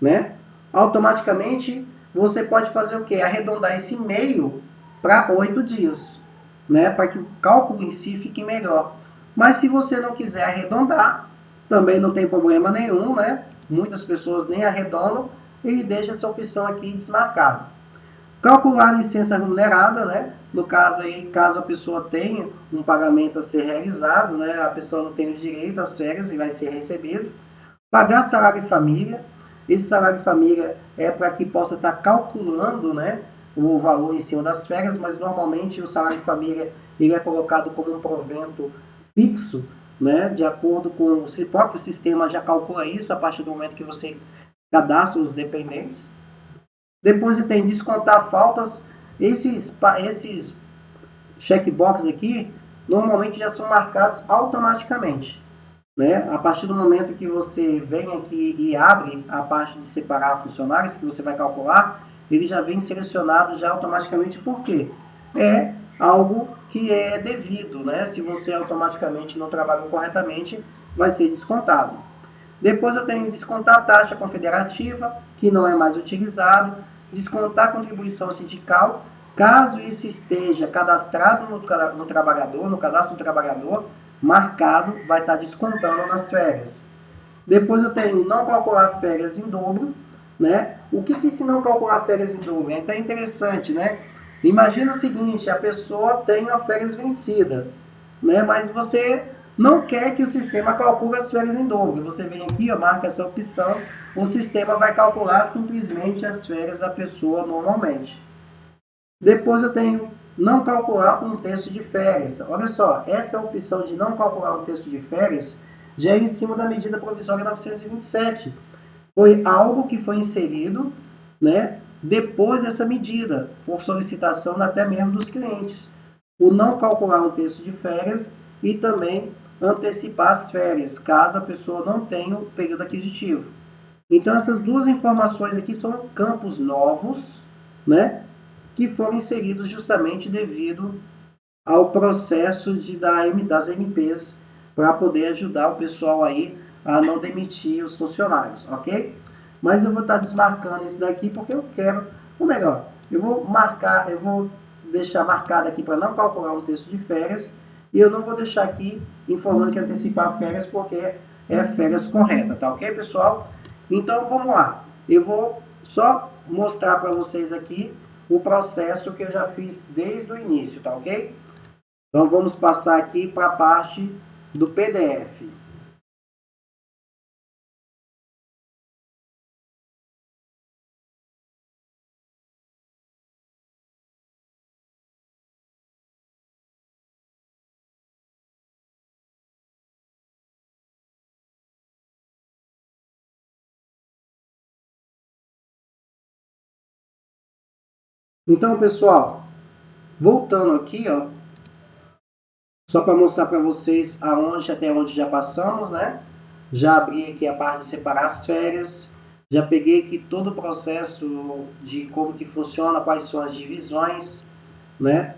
né? Automaticamente você pode fazer o quê? Arredondar esse meio para 8 dias, né? Para que o cálculo em si fique melhor. Mas se você não quiser arredondar, também não tem problema nenhum, né? Muitas pessoas nem arredondam e deixa essa opção aqui desmarcada. Calcular a licença remunerada, né? No caso aí, caso a pessoa tenha um pagamento a ser realizado, né? A pessoa não tem o direito às férias e vai ser recebido. Pagar salário de família. Esse salário de família é para que possa estar calculando, né, o valor em cima das férias, mas normalmente o salário de família ele é colocado como um provento fixo, né, de acordo com o próprio sistema já calcula isso a partir do momento que você cadastra os dependentes. Depois você tem descontar faltas. Esses checkbox aqui normalmente já são marcados automaticamente. Né? A partir do momento que você vem aqui e abre a parte de separar funcionários que você vai calcular, ele já vem selecionado já automaticamente. Por quê? É algo que é devido, né? Se você automaticamente não trabalhou corretamente, vai ser descontado. Depois eu tenho descontar a taxa confederativa, que não é mais utilizado, descontar a contribuição sindical, caso isso esteja cadastrado no trabalhador, no cadastro do trabalhador, marcado, vai estar descontando nas férias. Depois eu tenho não calcular férias em dobro, né? O que é se não calcular férias em dobro? É até interessante, né? Imagina o seguinte, a pessoa tem a férias vencida, né? Mas você não quer que o sistema calcule as férias em dobro. Você vem aqui, ó, marca essa opção, o sistema vai calcular simplesmente as férias da pessoa normalmente. Depois eu tenho não calcular um texto de férias. Olha só, essa opção de não calcular um texto de férias já é em cima da medida provisória 927. Foi algo que foi inserido, né, depois dessa medida, por solicitação até mesmo dos clientes. O não calcular um terço de férias e também antecipar as férias, caso a pessoa não tenha o período aquisitivo. Então, essas duas informações aqui são campos novos, né, que foram inseridos justamente devido ao processo das MPs para poder ajudar o pessoal aí a não demitir os funcionários, ok? Mas eu vou estar desmarcando isso daqui porque eu quero, ou melhor, eu vou deixar marcado aqui para não calcular um terço de férias e eu não vou deixar aqui informando que antecipar férias porque é férias correta, tá ok, pessoal? Então vamos lá, eu vou só mostrar para vocês aqui o processo que eu já fiz desde o início, tá ok? Então vamos passar aqui para a parte do PDF. Então, pessoal, voltando aqui, ó, só para mostrar para vocês até onde já passamos, né? Já abri aqui a parte de separar as férias, já peguei aqui todo o processo de como que funciona, quais são as divisões, né?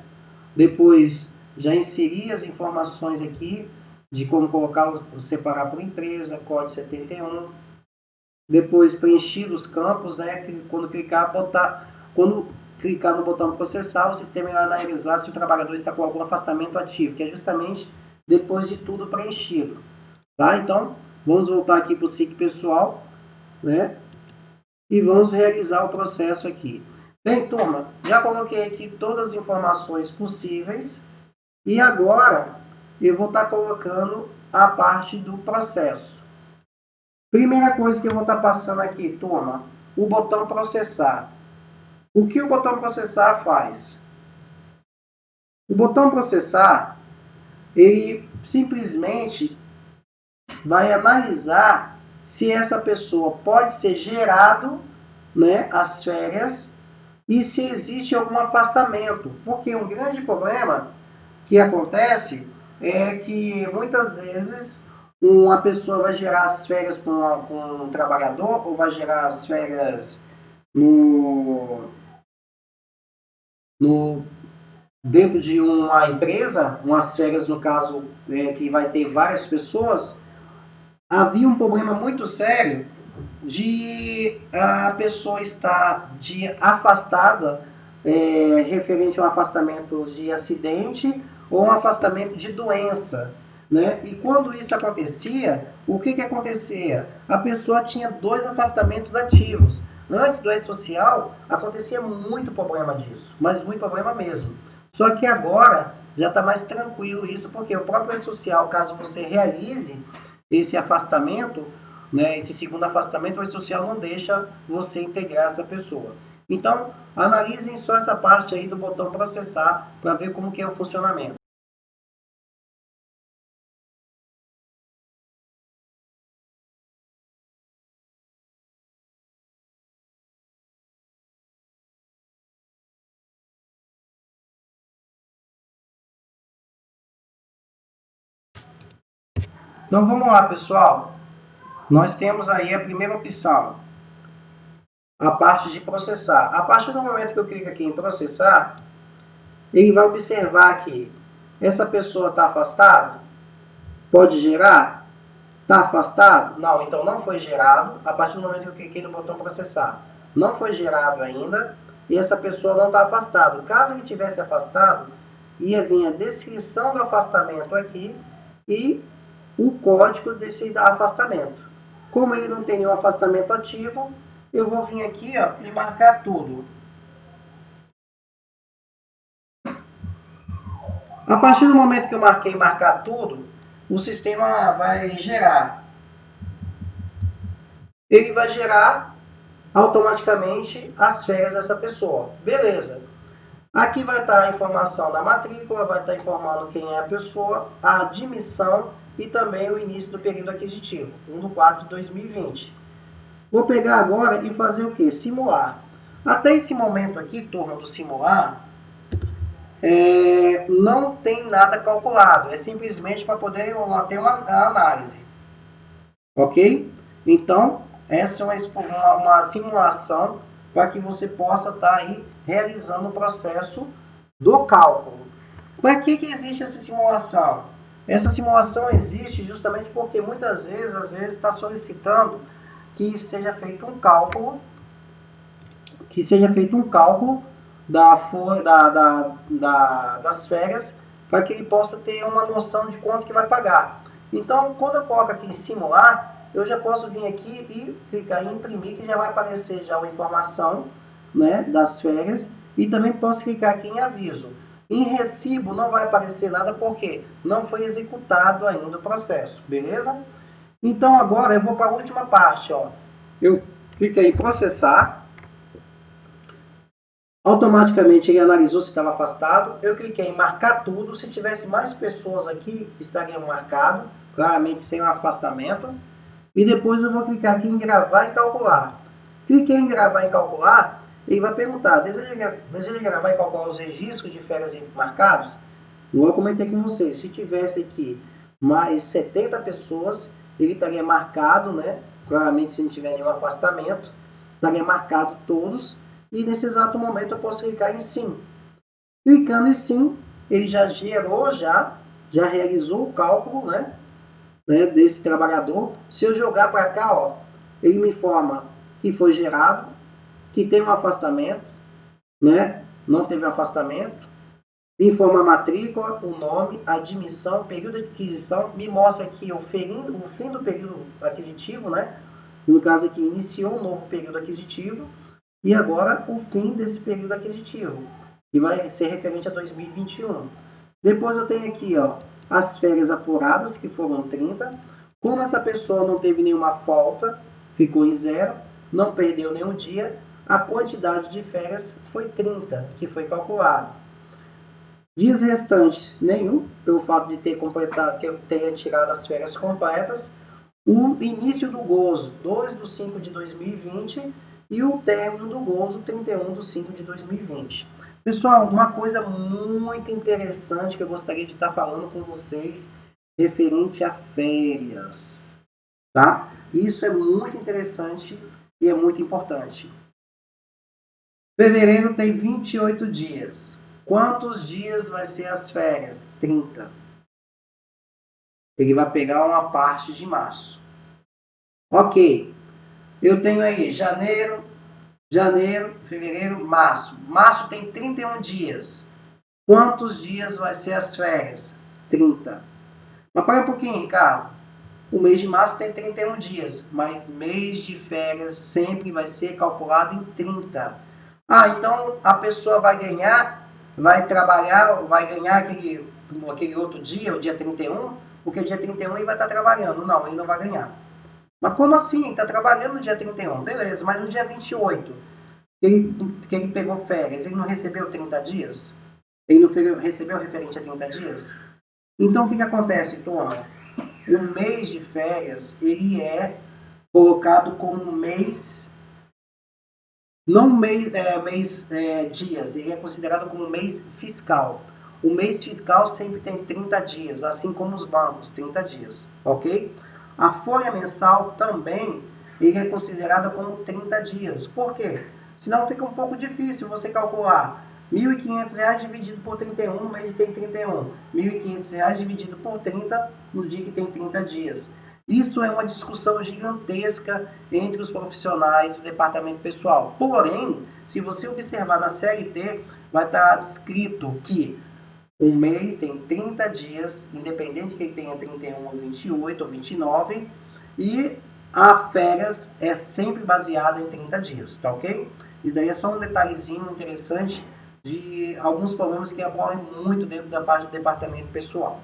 Depois já inseri as informações aqui de como colocar separar por empresa, código 71. Depois preenchido os campos, né? Quando clicar no botão processar, o sistema irá analisar se o trabalhador está com algum afastamento ativo, que é justamente depois de tudo preenchido. Tá? Então, vamos voltar aqui para o SIC pessoal, né? E vamos realizar o processo aqui. Bem, turma, já coloquei aqui todas as informações possíveis e agora eu vou estar colocando a parte do processo. Primeira coisa que eu vou estar passando aqui, turma, o botão processar. O que o botão processar faz? O botão processar, ele simplesmente vai analisar se essa pessoa pode ser gerado, né, as férias e se existe algum afastamento. Porque um grande problema que acontece é que muitas vezes uma pessoa vai gerar as férias com um trabalhador ou vai gerar as férias dentro de uma empresa, umas férias no caso que vai ter várias pessoas, havia um problema muito sério de a pessoa estar afastada, referente a um afastamento de acidente ou um afastamento de doença. Né? E quando isso acontecia, o que acontecia? A pessoa tinha 2 afastamentos ativos. Antes do E-Social, acontecia muito problema disso, mas muito problema mesmo. Só que agora já está mais tranquilo isso, porque o próprio E-Social, caso você realize esse afastamento, né, esse segundo afastamento, o E-Social não deixa você integrar essa pessoa. Então, analisem só essa parte aí do botão processar para ver como que é o funcionamento. Então vamos lá, pessoal. Nós temos aí a primeira opção, a parte de processar. A partir do momento que eu clico aqui em processar, ele vai observar que essa pessoa está afastada, pode gerar, está afastado? Não, então não foi gerado. A partir do momento que eu cliquei no botão processar, não foi gerado ainda e essa pessoa não está afastada. Caso ele tivesse afastado, ia vir a descrição do afastamento aqui e o código desse afastamento. Como ele não tem nenhum afastamento ativo, eu vou vir aqui, ó, e marcar tudo. A partir do momento que eu marquei marcar tudo, o sistema vai gerar. Ele vai gerar automaticamente as férias dessa pessoa. Beleza. Aqui vai estar a informação da matrícula, vai estar informando quem é a pessoa, a admissão e também o início do período aquisitivo, 1/4 de 2020. Vou pegar agora e fazer o quê? Simular. Até esse momento aqui, turma, do simular, não tem nada calculado. É simplesmente para poder ter uma análise. Ok? Então, essa é uma simulação para que você possa estar aí realizando o processo do cálculo. Para que existe essa simulação? Essa simulação existe justamente porque muitas vezes, às vezes, está solicitando que seja feito um cálculo, das férias, para que ele possa ter uma noção de quanto que vai pagar. Então, quando eu coloco aqui em simular, eu já posso vir aqui e clicar em imprimir, que já vai aparecer já uma informação, né, das férias, e também posso clicar aqui em aviso. Em recibo não vai aparecer nada porque não foi executado ainda o processo, beleza? Então agora eu vou para a última parte, ó. Eu cliquei em processar. Automaticamente ele analisou se estava afastado. Eu cliquei em marcar tudo. Se tivesse mais pessoas aqui, estaria marcado, claramente sem um afastamento. E depois eu vou clicar aqui em gravar e calcular. Cliquei em gravar e calcular, ele vai perguntar, deseja gravar e calcular os registros de férias marcados? Igual eu comentei com vocês, se tivesse aqui mais 70 pessoas, ele estaria marcado, né? Claramente, se não tiver nenhum afastamento, estaria marcado todos. E nesse exato momento eu posso clicar em sim. Clicando em sim, ele já gerou, já realizou o cálculo, né, desse trabalhador. Se eu jogar para cá, ó, ele me informa que foi gerado, que tem um afastamento, né, não teve afastamento, me informa a matrícula, o nome, a admissão, período de aquisição, me mostra aqui o fim do período aquisitivo, né, no caso aqui iniciou um novo período aquisitivo, e agora o fim desse período aquisitivo, que vai ser referente a 2021. Depois eu tenho aqui, ó, as férias apuradas, que foram 30. Como essa pessoa não teve nenhuma falta, ficou em 0, não perdeu nenhum dia, a quantidade de férias foi 30, que foi calculado. Dias restantes, nenhum, pelo fato de ter tirado as férias completas. O início do gozo, 2/5/2020, e o término do gozo, 31/5/2020. Pessoal, uma coisa muito interessante que eu gostaria de estar falando com vocês, referente a férias, tá? Isso é muito interessante e é muito importante. Fevereiro tem 28 dias. Quantos dias vai ser as férias? 30. Ele vai pegar uma parte de março. Ok. Eu tenho aí janeiro, fevereiro, março. Março tem 31 dias. Quantos dias vai ser as férias? 30. Mas para um pouquinho, Ricardo. O mês de março tem 31 dias, mas mês de férias sempre vai ser calculado em 30. Ah, então a pessoa vai trabalhar, vai ganhar aquele outro dia, o dia 31, porque dia 31 ele vai estar trabalhando. Não, ele não vai ganhar. Mas como assim? Está trabalhando no dia 31, beleza, mas no dia 28, que ele pegou férias, ele não recebeu 30 dias? Ele não recebeu referente a 30 dias? Então, o que acontece, turma? O mês de férias, ele é colocado como mês, não dias, ele é considerado como mês fiscal. O mês fiscal sempre tem 30 dias, assim como os bancos, 30 dias, ok? A folha mensal também ele é considerada como 30 dias. Por quê? Senão fica um pouco difícil você calcular R$ 1.500 dividido por 31 no mês que tem 31. R$ 1.500 dividido por 30 no dia que tem 30 dias. Isso é uma discussão gigantesca entre os profissionais do departamento pessoal. Porém, se você observar na CLT, vai estar escrito que um mês tem 30 dias, independente que ele tenha 31 ou 28 ou 29, e a férias é sempre baseada em 30 dias, tá ok? Isso daí é só um detalhezinho interessante de alguns problemas que ocorrem muito dentro da parte do departamento pessoal.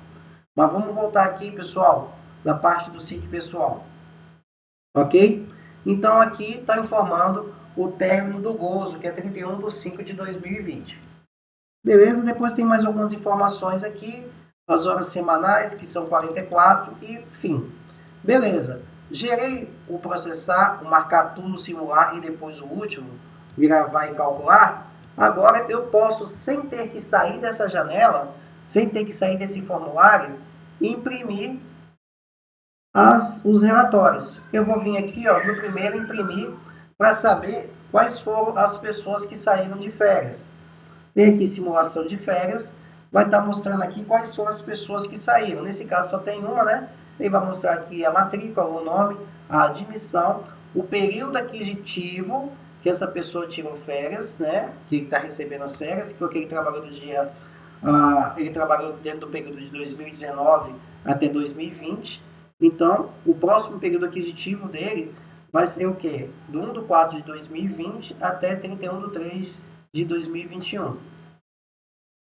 Mas vamos voltar aqui, pessoal, da parte do sítio pessoal, ok? Então aqui está informando o término do gozo, que é 31/5/2020. Beleza? Depois tem mais algumas informações aqui. as horas semanais, que são 44, e fim. Beleza. Gerei o processar, o marcar tudo, simular e depois o último, gravar e calcular. Agora eu posso, sem ter que sair dessa janela, sem ter que sair desse formulário, imprimir os relatórios. Eu vou vir aqui, ó, no primeiro, imprimir para saber quais foram as pessoas que saíram de férias. Tem aqui simulação de férias, vai estar mostrando aqui quais são as pessoas que saíram. Nesse caso só tem uma, né? Ele vai mostrar aqui a matrícula, o nome, a admissão, o período aquisitivo que essa pessoa tirou férias, né? Que está recebendo as férias, porque ele trabalhou ele trabalhou dentro do período de 2019 até 2020. Então, o próximo período aquisitivo dele vai ser o quê? Do 1/4 de 2020 até 31/3 de 2021.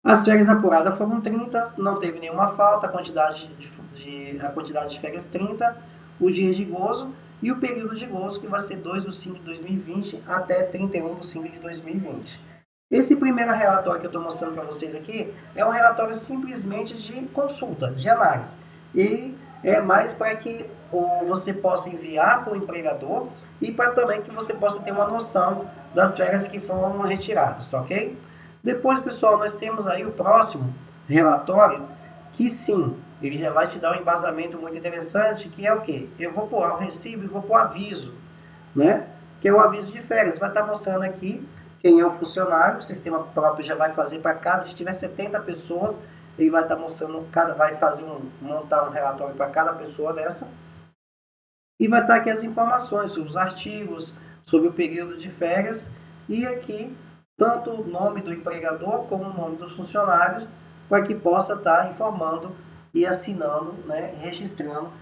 As férias apuradas foram 30, não teve nenhuma falta, a quantidade de férias 30, os dias de gozo e o período de gozo, que vai ser 2/5 de 2020 até 31/5 de 2020. Esse primeiro relatório que eu estou mostrando para vocês aqui é um relatório simplesmente de consulta, de análise. E é mais para que você possa enviar para o empregador e para também que você possa ter uma noção das férias que foram retiradas, tá ok? Depois, pessoal, nós temos aí o próximo relatório, que sim, ele já vai te dar um embasamento muito interessante, que é o quê? Eu vou pôr o recibo e vou pôr o aviso, né? Que é o aviso de férias. Vai estar mostrando aqui quem é o funcionário, o sistema próprio já vai fazer para cada, se tiver 70 pessoas, ele vai estar mostrando, vai fazer montar um relatório para cada pessoa dessa. E vai estar aqui as informações sobre os artigos, sobre o período de férias, e aqui tanto o nome do empregador como o nome dos funcionários, para que possa estar informando e assinando, né, registrando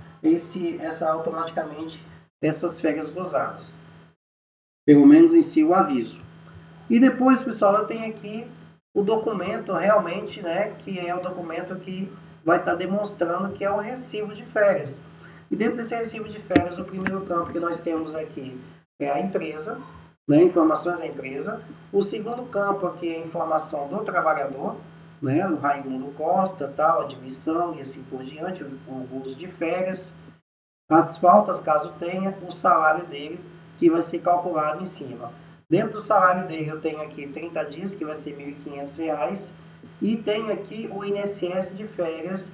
automaticamente essas férias gozadas. Pelo menos em si o aviso. E depois, pessoal, eu tenho aqui o documento realmente, né, que é o documento que vai estar demonstrando que é o recibo de férias. E dentro desse recibo de férias, o primeiro campo que nós temos aqui é a empresa, né, informações da empresa. O segundo campo aqui é a informação do trabalhador, né, o Raimundo Costa, tal, admissão e assim por diante, o uso de férias, as faltas, caso tenha, o salário dele, que vai ser calculado em cima. Dentro do salário dele, eu tenho aqui 30 dias, que vai ser R$ 1.500, e tenho aqui o INSS de férias,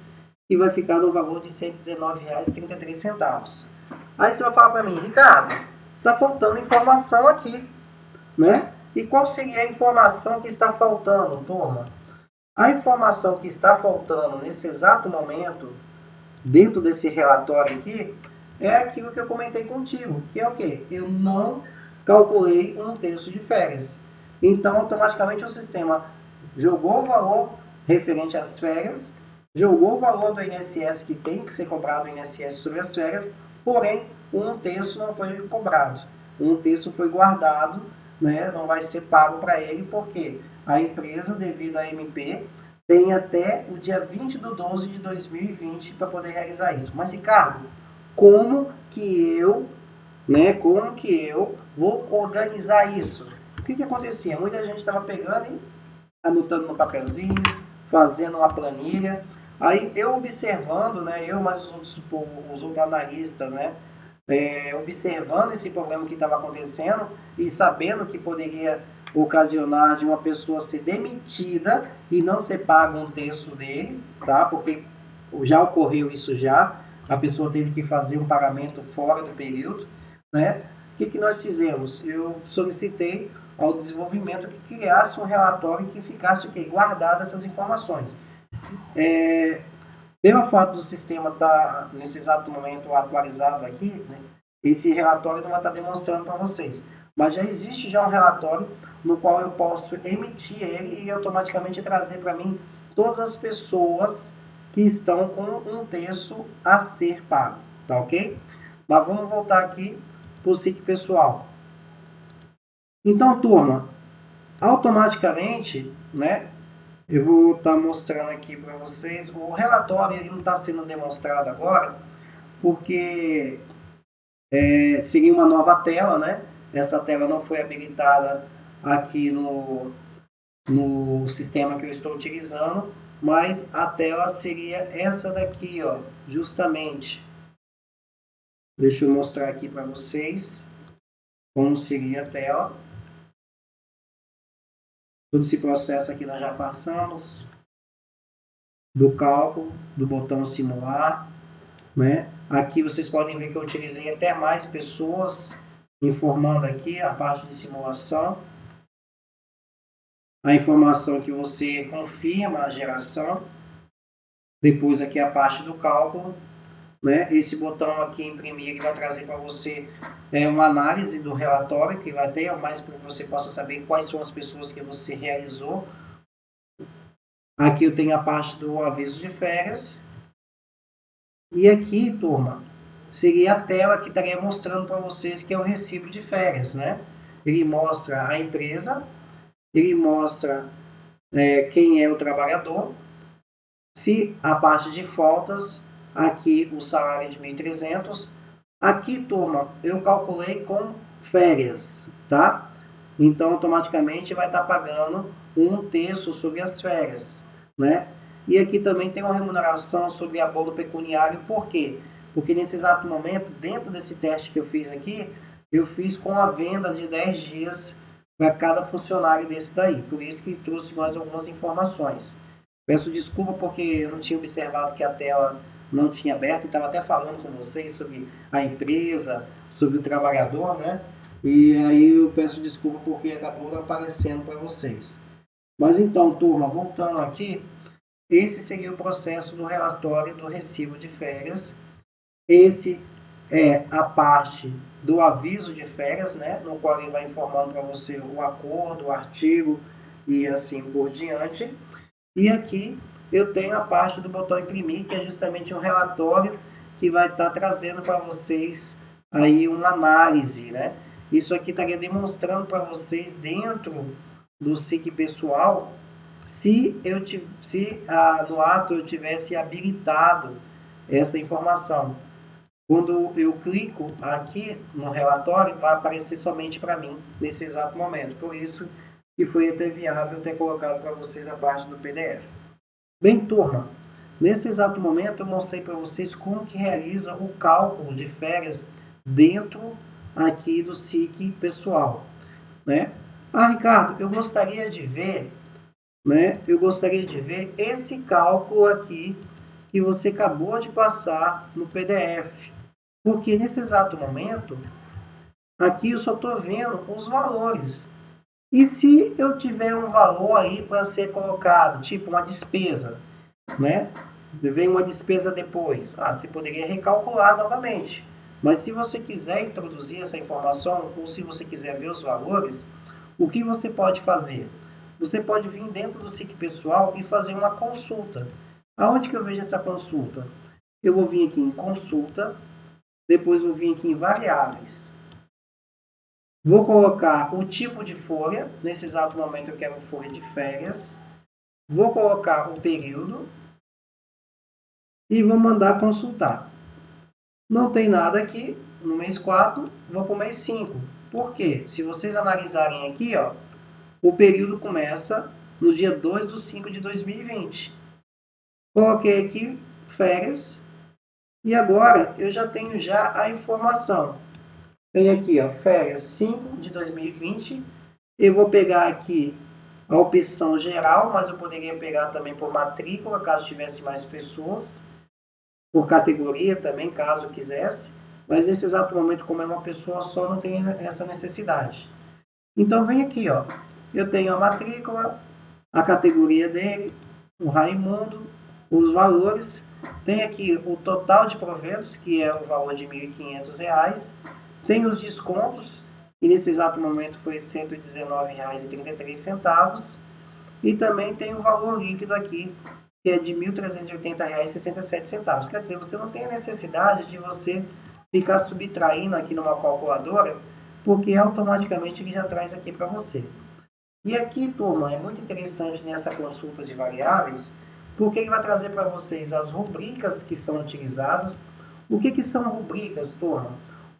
que vai ficar no valor de R$ 119,33. Aí você vai falar para mim, Ricardo, está faltando informação aqui, né? E qual seria a informação que está faltando, turma? A informação que está faltando nesse exato momento, dentro desse relatório aqui, é aquilo que eu comentei contigo, que é o quê? Eu não calculei um terço de férias. Então, automaticamente, o sistema jogou o valor referente às férias, jogou o valor do INSS que tem que ser cobrado do INSS sobre as férias, porém, um terço não foi cobrado. Um terço foi guardado, né, não vai ser pago para ele, porque a empresa, devido à MP, tem até o dia 20/12 de 2020 para poder realizar isso. Mas, Ricardo, como que eu vou organizar isso? O que acontecia? Muita gente estava pegando e anotando no papelzinho, fazendo uma planilha. Aí eu observando, né, eu mais os outros analistas, né, observando esse problema que estava acontecendo e sabendo que poderia ocasionar de uma pessoa ser demitida e não ser pago um terço dele, tá? Porque já ocorreu isso já, a pessoa teve que fazer um pagamento fora do período, né? O que nós fizemos? Eu solicitei ao desenvolvimento que criasse um relatório que ficasse guardado essas informações. Pelo fato do sistema estar, nesse exato momento, atualizado aqui, né, esse relatório não vai estar demonstrando para vocês. Mas já existe já um relatório no qual eu posso emitir ele e automaticamente trazer para mim todas as pessoas que estão com um terço a ser pago, tá ok? Mas vamos voltar aqui para o SIC pessoal. Então, turma, automaticamente, né, eu vou estar mostrando aqui para vocês, o relatório ele não está sendo demonstrado agora, porque seria uma nova tela, né? Essa tela não foi habilitada aqui no sistema que eu estou utilizando, mas a tela seria essa daqui, ó, justamente. Deixa eu mostrar aqui para vocês como seria a tela. Todo esse processo aqui nós já passamos, do cálculo, do botão simular, né? Aqui vocês podem ver que eu utilizei até mais pessoas, informando aqui a parte de simulação. A informação que você confirma a geração. Depois aqui a parte do cálculo, né? Esse botão aqui imprimir, ele vai trazer para você uma análise do relatório que vai ter, mais para que você possa saber quais são as pessoas que você realizou. Aqui eu tenho a parte do aviso de férias. E aqui, turma, seria a tela que estaria mostrando para vocês que é o recibo de férias, né? Ele mostra a empresa, ele mostra quem é o trabalhador. Se a parte de faltas, aqui o salário é de 1.300. Aqui, turma, eu calculei com férias, tá? Então, automaticamente vai estar pagando 1/3 sobre as férias, né? E aqui também tem uma remuneração sobre abono pecuniário. Por quê? Porque nesse exato momento, dentro desse teste que eu fiz aqui, eu fiz com a venda de 10 dias para cada funcionário desse daí. Por isso que trouxe mais algumas informações. Peço desculpa porque eu não tinha observado que a tela não tinha aberto e estava até falando com vocês sobre a empresa, sobre o trabalhador, né? E aí eu peço desculpa porque acabou não aparecendo para vocês. Mas então, turma, voltando aqui, esse seria o processo do relatório do recibo de férias. Esse é a parte do aviso de férias, né? No qual ele vai informando para você o acordo, o artigo e assim por diante. E aqui eu tenho a parte do botão imprimir, que é justamente um relatório que vai estar trazendo para vocês aí uma análise, né? Isso aqui estaria demonstrando para vocês dentro do SIC pessoal, se no ato eu tivesse habilitado essa informação. Quando eu clico aqui no relatório, vai aparecer somente para mim nesse exato momento. Por isso que foi até viável ter colocado para vocês a parte do PDF. Bem, turma, nesse exato momento eu mostrei para vocês como que realiza o cálculo de férias dentro aqui do SIC pessoal, né? Ah, Ricardo, eu gostaria de ver, né? Eu gostaria de ver esse cálculo aqui que você acabou de passar no PDF, porque nesse exato momento aqui eu só estou vendo os valores. E se eu tiver um valor aí para ser colocado, tipo uma despesa, né? Vem uma despesa depois. Você poderia recalcular novamente. Mas se você quiser introduzir essa informação, ou se você quiser ver os valores, o que você pode fazer? Você pode vir dentro do SIC pessoal e fazer uma consulta. Aonde que eu vejo essa consulta? Eu vou vir aqui em consulta, depois vou vir aqui em variáveis. Vou colocar o tipo de folha. Nesse exato momento eu quero folha de férias. Vou colocar o período. E vou mandar consultar. Não tem nada aqui no mês 4, vou para o mês 5. Por quê? Se vocês analisarem aqui, ó, o período começa no dia 2/5 de 2020. Coloquei aqui férias. E agora eu já tenho a informação. Tem aqui, ó, férias 5 de 2020. Eu vou pegar aqui a opção geral, mas eu poderia pegar também por matrícula, caso tivesse mais pessoas. Por categoria também, caso quisesse. Mas nesse exato momento, como é uma pessoa só, não tem essa necessidade. Então, vem aqui, ó. Eu tenho a matrícula, a categoria dele, o Raimundo, os valores. Tem aqui o total de proventos, que é o valor de R$ 1.500. Tem os descontos, que nesse exato momento foi R$ 119,33. E também tem o valor líquido aqui, que é de R$ 1.380,67. Quer dizer, você não tem a necessidade de você ficar subtraindo aqui numa calculadora, porque automaticamente ele já traz aqui para você. E aqui, turma, é muito interessante nessa consulta de variáveis, porque ele vai trazer para vocês as rubricas que são utilizadas. O que são rubricas, turma?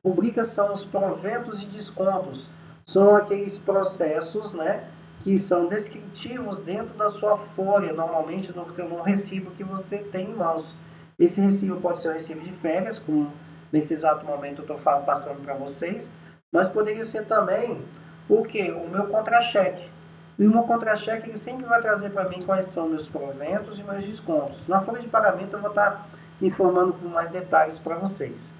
Rubricas são os proventos e descontos. São aqueles processos, né, que são descritivos dentro da sua folha, normalmente no recibo que você tem em mãos. Esse recibo pode ser um recibo de férias, como nesse exato momento eu estou passando para vocês, mas poderia ser também o que? O meu contra-cheque. E o meu contra-cheque ele sempre vai trazer para mim quais são meus proventos e meus descontos. Na folha de pagamento eu vou estar informando com mais detalhes para vocês,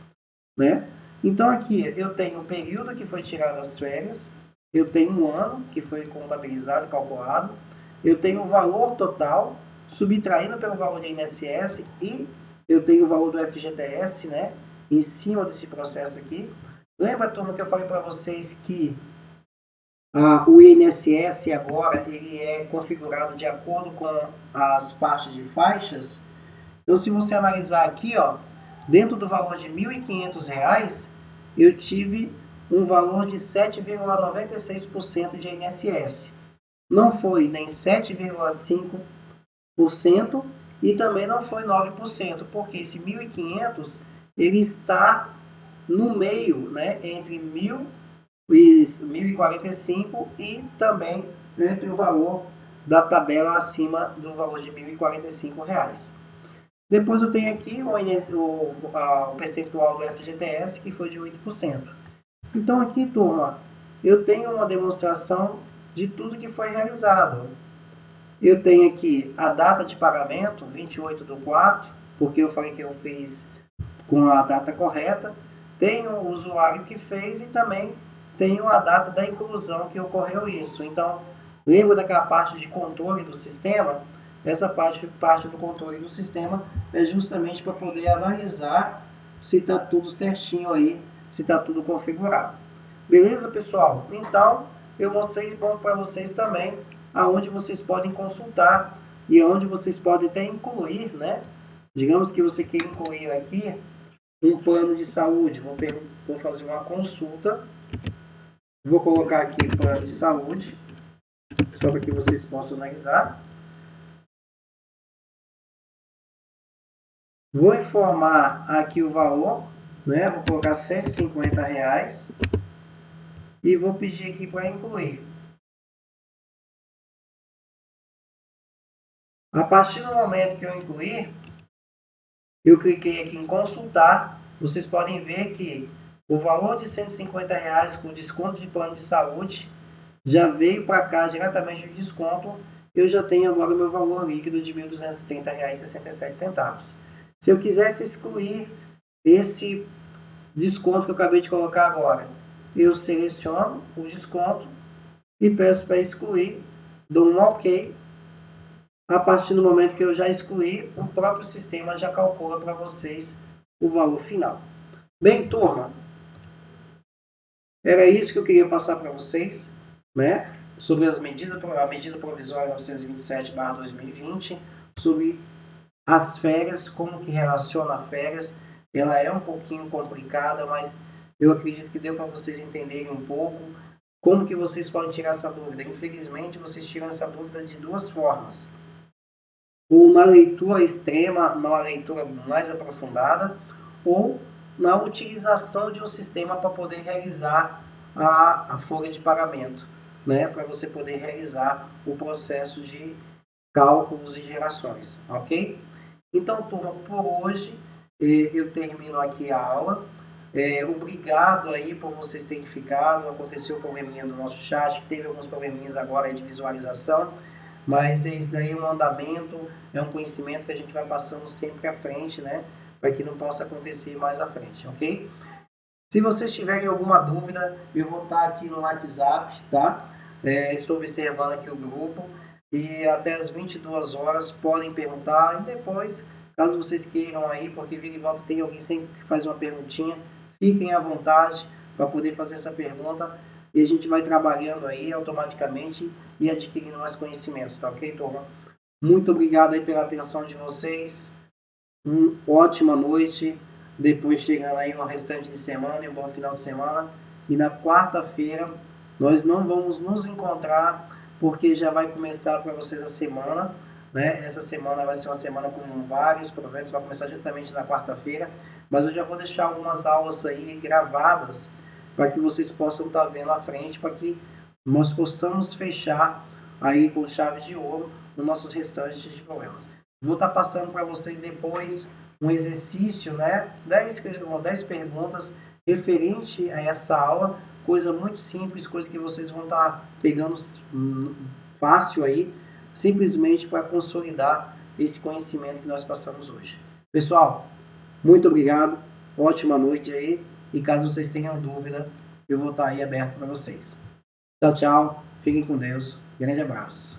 né? Então aqui eu tenho o período que foi tirado as férias, eu tenho um ano que foi contabilizado, calculado, eu tenho o valor total, subtraindo pelo valor do INSS e eu tenho o valor do FGTS, né? Em cima desse processo aqui. Lembra, turma, que eu falei para vocês que o INSS agora ele é configurado de acordo com as partes de faixas? Então, se você analisar aqui, ó, dentro do valor de R$ 1.500, eu tive um valor de 7,96% de INSS. Não foi nem 7,5% e também não foi 9%, porque esse 1.500 ele está no meio, né, entre 1.045 e também entre o valor da tabela acima do valor de R$ 1.045. Depois eu tenho aqui o percentual do FGTS, que foi de 8%. Então aqui, turma, eu tenho uma demonstração de tudo que foi realizado. Eu tenho aqui a data de pagamento, 28/4, porque eu falei que eu fiz com a data correta. Tenho o usuário que fez e também tenho a data da inclusão que ocorreu isso. Então, lembra daquela parte de controle do sistema? Essa parte do controle do sistema é justamente para poder analisar se está tudo certinho aí, se está tudo configurado. Beleza, pessoal? Então, eu mostrei para vocês também aonde vocês podem consultar e aonde vocês podem até incluir, né? Digamos que você quer incluir aqui um plano de saúde. Vou fazer uma consulta. Vou colocar aqui plano de saúde, só para que vocês possam analisar. Vou informar aqui o valor, né? Vou colocar R$ 150 e vou pedir aqui para incluir. A partir do momento que eu incluir, eu cliquei aqui em consultar. Vocês podem ver que o valor de R$ 150 com desconto de plano de saúde já veio para cá diretamente de desconto. Eu já tenho agora o meu valor líquido de R$ 1.230,67. Se eu quisesse excluir esse desconto que eu acabei de colocar agora, eu seleciono o desconto e peço para excluir, dou um OK. A partir do momento que eu já excluí, o próprio sistema já calcula para vocês o valor final. Bem, turma, era isso que eu queria passar para vocês, né? Sobre a medida provisória 927/2020, sobre as férias, como que relaciona a férias. Ela é um pouquinho complicada, mas eu acredito que deu para vocês entenderem um pouco como que vocês podem tirar essa dúvida. Infelizmente, vocês tiram essa dúvida de duas formas. Ou na leitura extrema, na leitura mais aprofundada, ou na utilização de um sistema para poder realizar a folha de pagamento, né? Para você poder realizar o processo de cálculos e gerações, ok? Então, turma, por hoje eu termino aqui a aula. Obrigado aí por vocês terem ficado. Aconteceu um probleminha no nosso chat, teve alguns probleminhas agora de visualização, mas isso daí é um andamento, é um conhecimento que a gente vai passando sempre à frente, né? Para que não possa acontecer mais à frente, ok? Se vocês tiverem alguma dúvida, eu vou estar aqui no WhatsApp, tá? Estou observando aqui o grupo. E até as 22 horas podem perguntar. E depois, caso vocês queiram aí, porque vira e volta tem alguém sempre que faz uma perguntinha, fiquem à vontade para poder fazer essa pergunta. E a gente vai trabalhando aí automaticamente e adquirindo mais conhecimentos, tá ok, turma? Muito obrigado aí pela atenção de vocês. Uma ótima noite. Depois chegando aí no restante de semana e um bom final de semana. E na quarta-feira nós não vamos nos encontrar, porque já vai começar para vocês a semana, né? Essa semana vai ser uma semana com vários projetos, vai começar justamente na quarta-feira, mas eu já vou deixar algumas aulas aí gravadas para que vocês possam estar vendo à frente, para que nós possamos fechar aí com chave de ouro nos nossos restantes de problemas. Vou estar passando para vocês depois um exercício, né? 10 perguntas referente a essa aula, coisa muito simples, coisa que vocês vão estar pegando fácil aí, simplesmente para consolidar esse conhecimento que nós passamos hoje. Pessoal, muito obrigado, ótima noite aí, e caso vocês tenham dúvida, eu vou estar aí aberto para vocês. Tchau, tchau, fiquem com Deus, grande abraço.